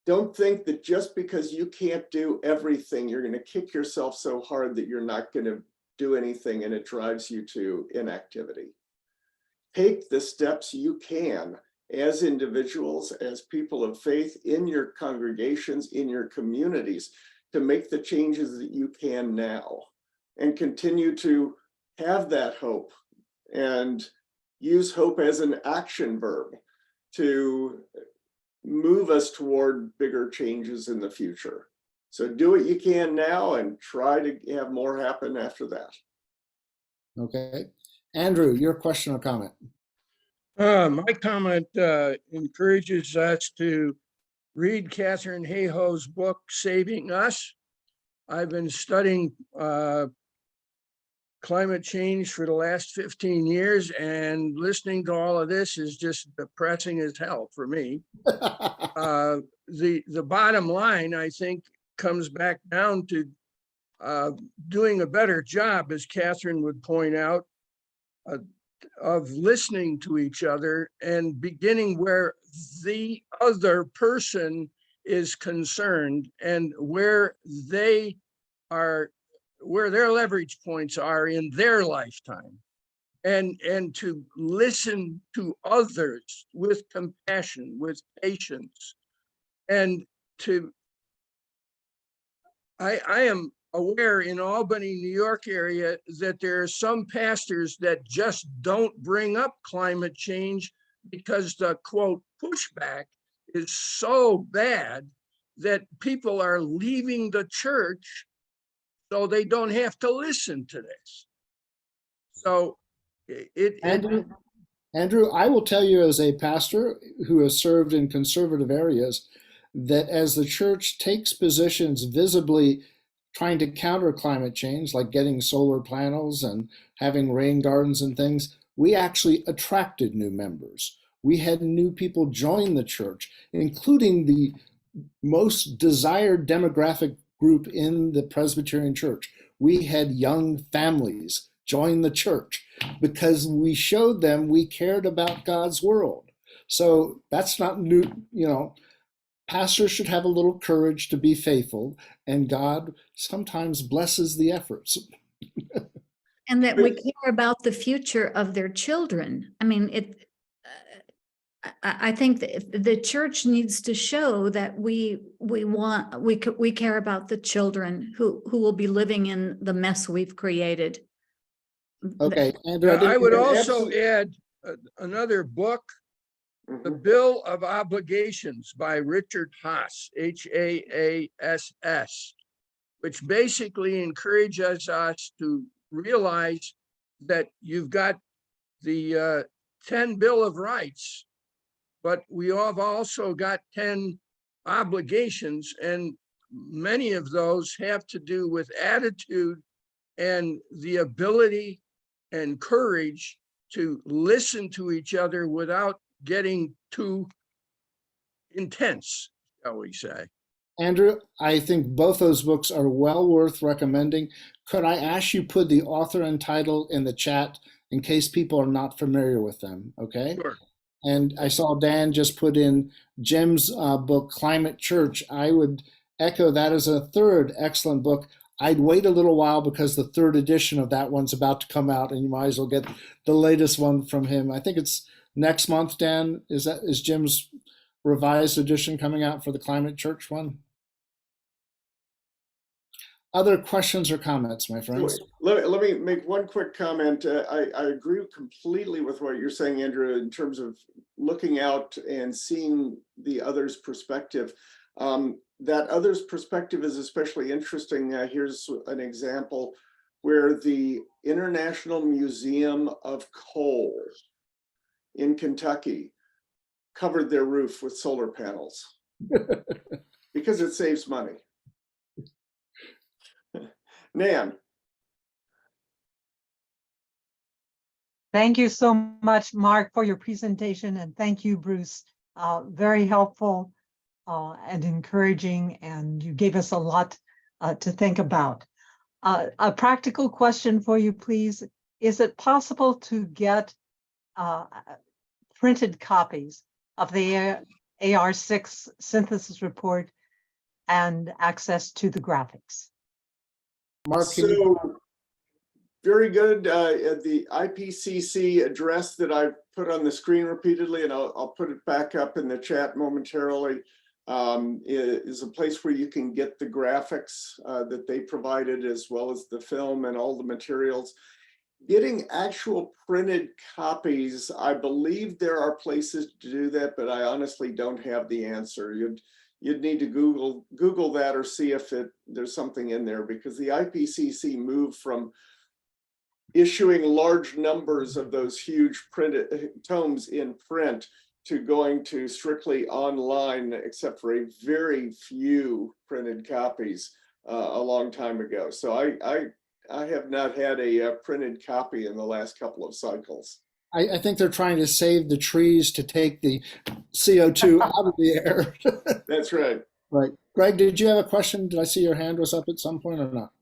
Don't think that just because you can't do everything, you're going to kick yourself so hard that you're not going to do anything, and it drives you to inactivity. Take the steps you can as individuals, as people of faith, in your congregations, in your communities, to make the changes that you can now, and continue to have that hope and use hope as an action verb to move us toward bigger changes in the future. So do what you can now and try to have more happen after that. Okay. Andrew, your question or comment? My comment encourages us to read Katharine Hayhoe's book, Saving Us. I've been studying climate change for the last 15 years, and listening to all of this is just depressing as hell for me. The bottom line, I think, comes back down to doing a better job, as Katharine would point out, of listening to each other and beginning where the other person is concerned and where they are, where their leverage points are in their lifetime, and to listen to others with compassion, with patience, and to, I am aware in Albany, New York area, that there are some pastors that just don't bring up climate change because the quote pushback is so bad that people are leaving the church so they don't have to listen to this. So Andrew, I will tell you, as a pastor who has served in conservative areas, that as the church takes positions visibly trying to counter climate change, like getting solar panels and having rain gardens and things, we actually attracted new members. We had new people join the church, including the most desired demographic group in the Presbyterian Church. We had young families join the church because we showed them we cared about God's world. So that's not new, you know. Pastors should have a little courage to be faithful, and God sometimes blesses the efforts. And that we care about the future of their children. I mean, I think that the church needs to show that we care about the children who will be living in the mess we've created. Okay, Andrew, I would also add another book The Bill of Obligations by Richard Haas, Haass, which basically encourages us to realize that you've got the 10 Bill of Rights, but we have also got 10 obligations, and many of those have to do with attitude and the ability and courage to listen to each other without getting too intense, shall we say. Andrew, I think both those books are well worth recommending. Could I ask you put the author and title in the chat in case people are not familiar with them, okay? Sure. And I saw Dan just put in Jim's book, Climate Church. I would echo that as a third excellent book. I'd wait a little while because the third edition of that one's about to come out, and you might as well get the latest one from him. I think it's next month, Dan. Is Jim's revised edition coming out for the Climate Church one? Other questions or comments, my friends? Let me make one quick comment. I agree completely with what you're saying, Andrew, in terms of looking out and seeing the other's perspective. That other's perspective is especially interesting. Here's an example where the International Museum of Coal in Kentucky covered their roof with solar panels because it saves money. Nan. Thank you so much, Mark, for your presentation, and thank you, Bruce. Very helpful and encouraging, and you gave us a lot to think about. A practical question for you, please. Is it possible to get printed copies of the AR6 synthesis report and access to the graphics? Mark, so very good. The IPCC address that I put on the screen repeatedly, and I'll put it back up in the chat momentarily, is a place where you can get the graphics that they provided, as well as the film and all the materials. Getting actual printed copies, I believe there are places to do that, but I honestly don't have the answer. You'd need to Google that or see if there's something in there, because the IPCC moved from issuing large numbers of those huge printed tomes in print to going to strictly online, except for a very few printed copies a long time ago. So I have not had a printed copy in the last couple of cycles. I think they're trying to save the trees to take the CO2 out of the air. That's right. Right. Greg, did you have a question? Did I see your hand was up at some point or not?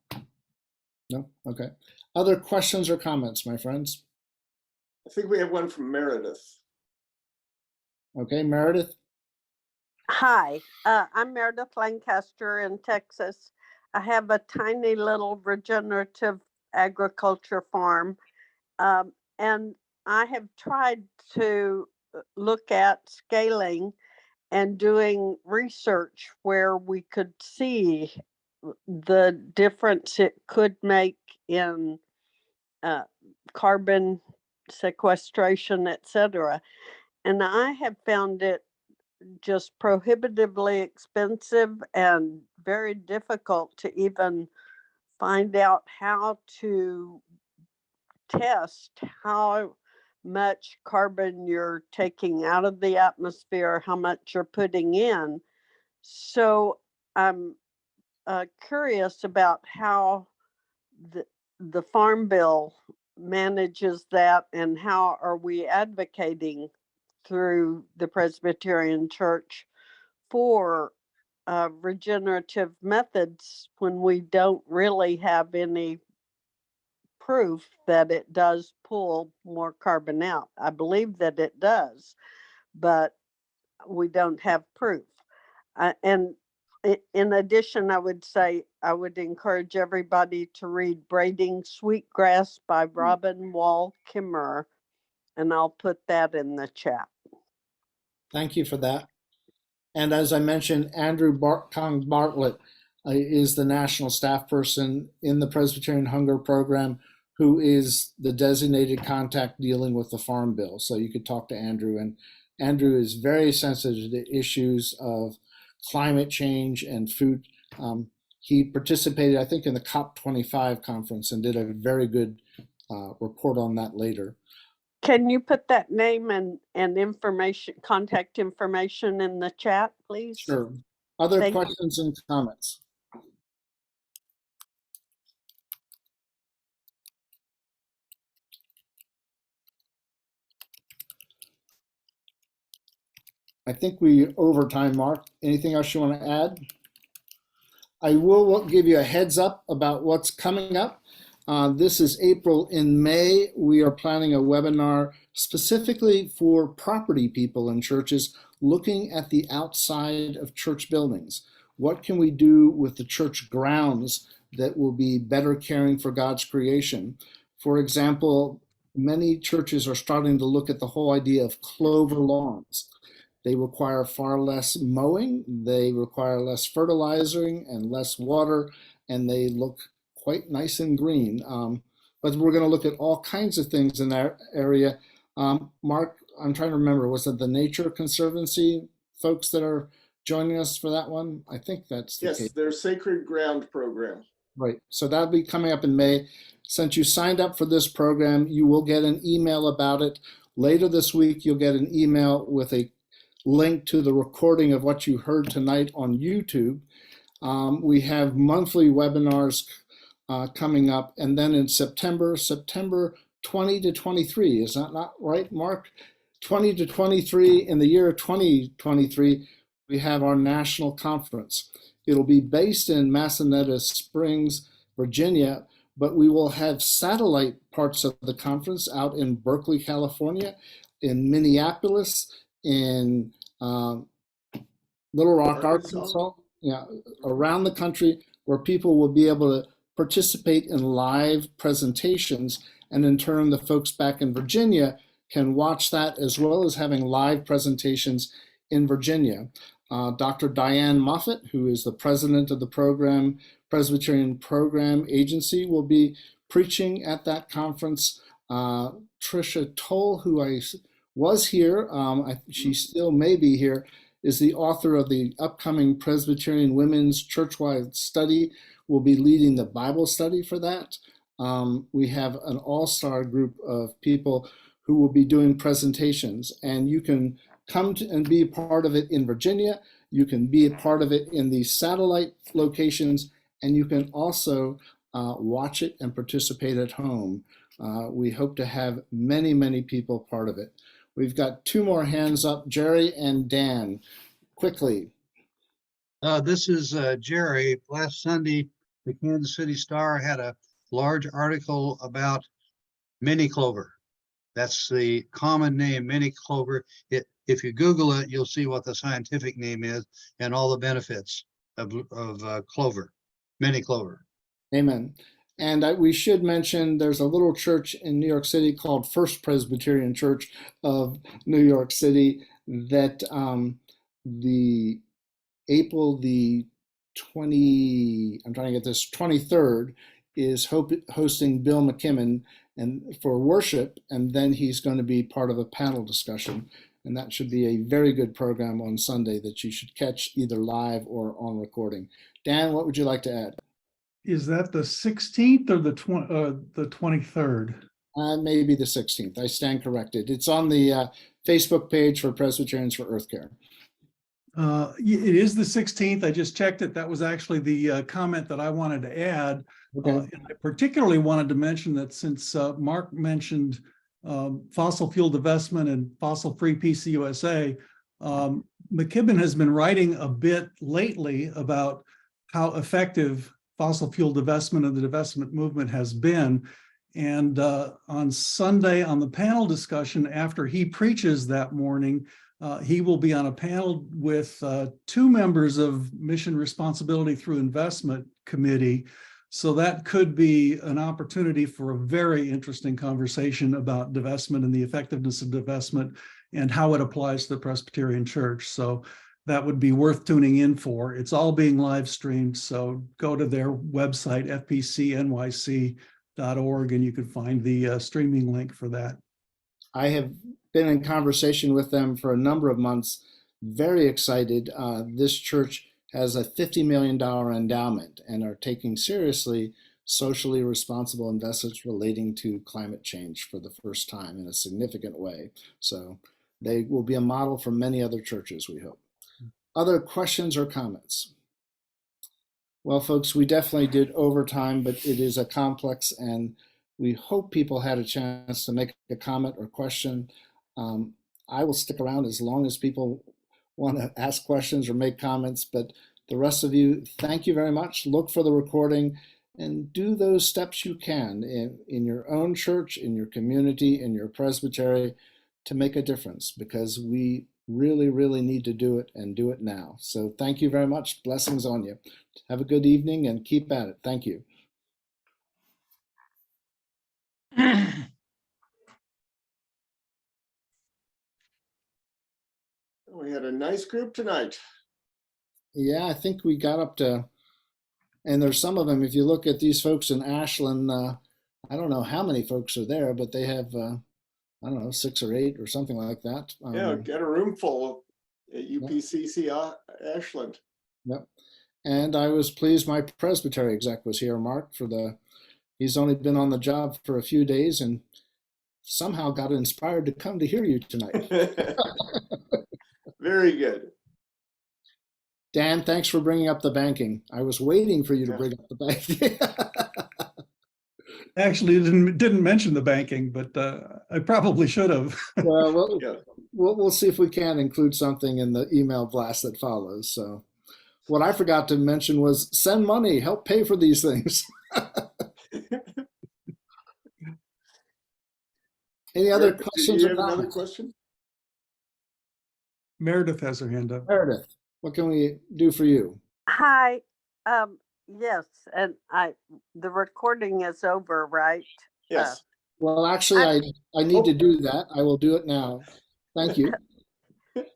No? Okay. Other questions or comments, my friends? I think we have one from Meredith. Okay, Meredith. Hi, I'm Meredith Lancaster in Texas. I have a tiny little regenerative agriculture farm, and I have tried to look at scaling and doing research where we could see the difference it could make in carbon sequestration, etc. And I have found it just prohibitively expensive and very difficult to even find out how to test how much carbon you're taking out of the atmosphere, how much you're putting in. So I'm curious about how the Farm Bill manages that, and how are we advocating through the Presbyterian Church for regenerative methods when we don't really have any proof that it does pull more carbon out. I believe that it does, but we don't have proof. And in addition, I would say I would encourage everybody to read Braiding Sweetgrass by Robin Wall Kimmerer, and I'll put that in the chat. Thank you for that. And as I mentioned, Andrew Kong Bartlett is the national staff person in the Presbyterian Hunger Program, who is the designated contact dealing with the Farm Bill. So you could talk to Andrew and Andrew is very sensitive to issues of climate change and food. He participated, I think, in the COP25 conference and did a very good report on that later. Can you put that name and information, contact information in the chat, please? Sure. Other Thank questions and comments? I think we over time, Mark. Anything else you want to add? I will give you a heads up about what's coming up. This is April. In May, we are planning a webinar specifically for property people in churches looking at the outside of church buildings. What can we do with the church grounds that will be better caring for God's creation? For example, many churches are starting to look at the whole idea of clover lawns. They require far less mowing, they require less fertilizing and less water, and they look quite nice and green. But we're going to look at all kinds of things in that area. Mark, I'm trying to remember, was it the Nature Conservancy folks that are joining us for that one? I think that's the case. Yes, their Sacred Ground program. Right, so that'll be coming up in May. Since you signed up for this program, you will get an email about it. Later this week, you'll get an email with a link to the recording of what you heard tonight on YouTube. We have monthly webinars coming up, and then in September 20 to 23, is that not right, Mark? 20 to 23, in the year of 2023, we have our national conference. It'll be based in Massanutten Springs, Virginia, but we will have satellite parts of the conference out in Berkeley, California, in Minneapolis, in Little Rock, Arkansas, yeah, around the country, where people will be able to participate in live presentations, and in turn the folks back in Virginia can watch that, as well as having live presentations in Virginia. Dr. Diane Moffat, who is the president of the program, Presbyterian Program Agency, will be preaching at that conference. Tricia Toll, who I was here, she still may be here, is the author of the upcoming Presbyterian Women's Churchwide Study, will be leading the Bible study for that. We have an all-star group of people who will be doing presentations, and you can come to and be a part of it in Virginia. You can be a part of it in these satellite locations, and you can also watch it and participate at home. We hope to have many, many people part of it. We've got two more hands up, Jerry and Dan. Quickly. This is Jerry. Last Sunday, the Kansas City Star had a large article about mini clover. That's the common name, mini clover. If you Google it, you'll see what the scientific name is and all the benefits of clover, mini clover. Amen. And we should mention there's a little church in New York City called First Presbyterian Church of New York City that the April the 23rd is hosting Bill McKimmon and for worship, and then he's going to be part of a panel discussion. And that should be a very good program on Sunday that you should catch either live or on recording. Dan, what would you like to add? Is that the 16th or the 23rd? Maybe the 16th. I stand corrected. It's on the Facebook page for Presbyterians for Earth Care. It is the 16th. I just checked it. That was actually the comment that I wanted to add. Okay. And I particularly wanted to mention that since Mark mentioned fossil fuel divestment and fossil-free PCUSA, McKibben has been writing a bit lately about how effective fossil fuel divestment and the divestment movement has been. And on Sunday, on the panel discussion, after he preaches that morning, he will be on a panel with two members of Mission Responsibility Through Investment Committee. So that could be an opportunity for a very interesting conversation about divestment and the effectiveness of divestment and how it applies to the Presbyterian Church. So that would be worth tuning in for. It's all being live streamed, so go to their website, fpcnyc.org, and you can find the streaming link for that. I have been in conversation with them for a number of months, very excited. This church has a $50 million endowment and are taking seriously socially responsible investments relating to climate change for the first time in a significant way. So they will be a model for many other churches, we hope. Other questions or comments? Well, folks, we definitely did overtime, but it is a complex, and we hope people had a chance to make a comment or question. I will stick around as long as people want to ask questions or make comments, but the rest of you, thank you very much. Look for the recording and do those steps you can in your own church, in your community, in your presbytery to make a difference, because we really, really need to do it and do it now. So thank you very much. Blessings on you. Have a good evening and keep at it. Thank you. We had a nice group tonight. Yeah, I think we got up to, and there's some of them, if you look at these folks in Ashland, I don't know how many folks are there, but they have, I don't know, 6 or 8 or something like that. Yeah, get a room full at UPCC Ashland. Yep. And I was pleased my presbytery exec was here, Mark, he's only been on the job for a few days and somehow got inspired to come to hear you tonight. Very good. Dan, thanks for bringing up the banking. I was waiting for you to bring up the banking. Actually, didn't mention the banking, but I probably should have. Well, we'll see if we can include something in the email blast that follows. So what I forgot to mention was send money, help pay for these things. Any other questions? Do you have another question? Meredith has her hand up. Meredith, what can we do for you? Hi. Yes, and the recording is over, right? Yes. Well, actually, I need to do that. I will do it now. Thank you.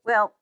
Well,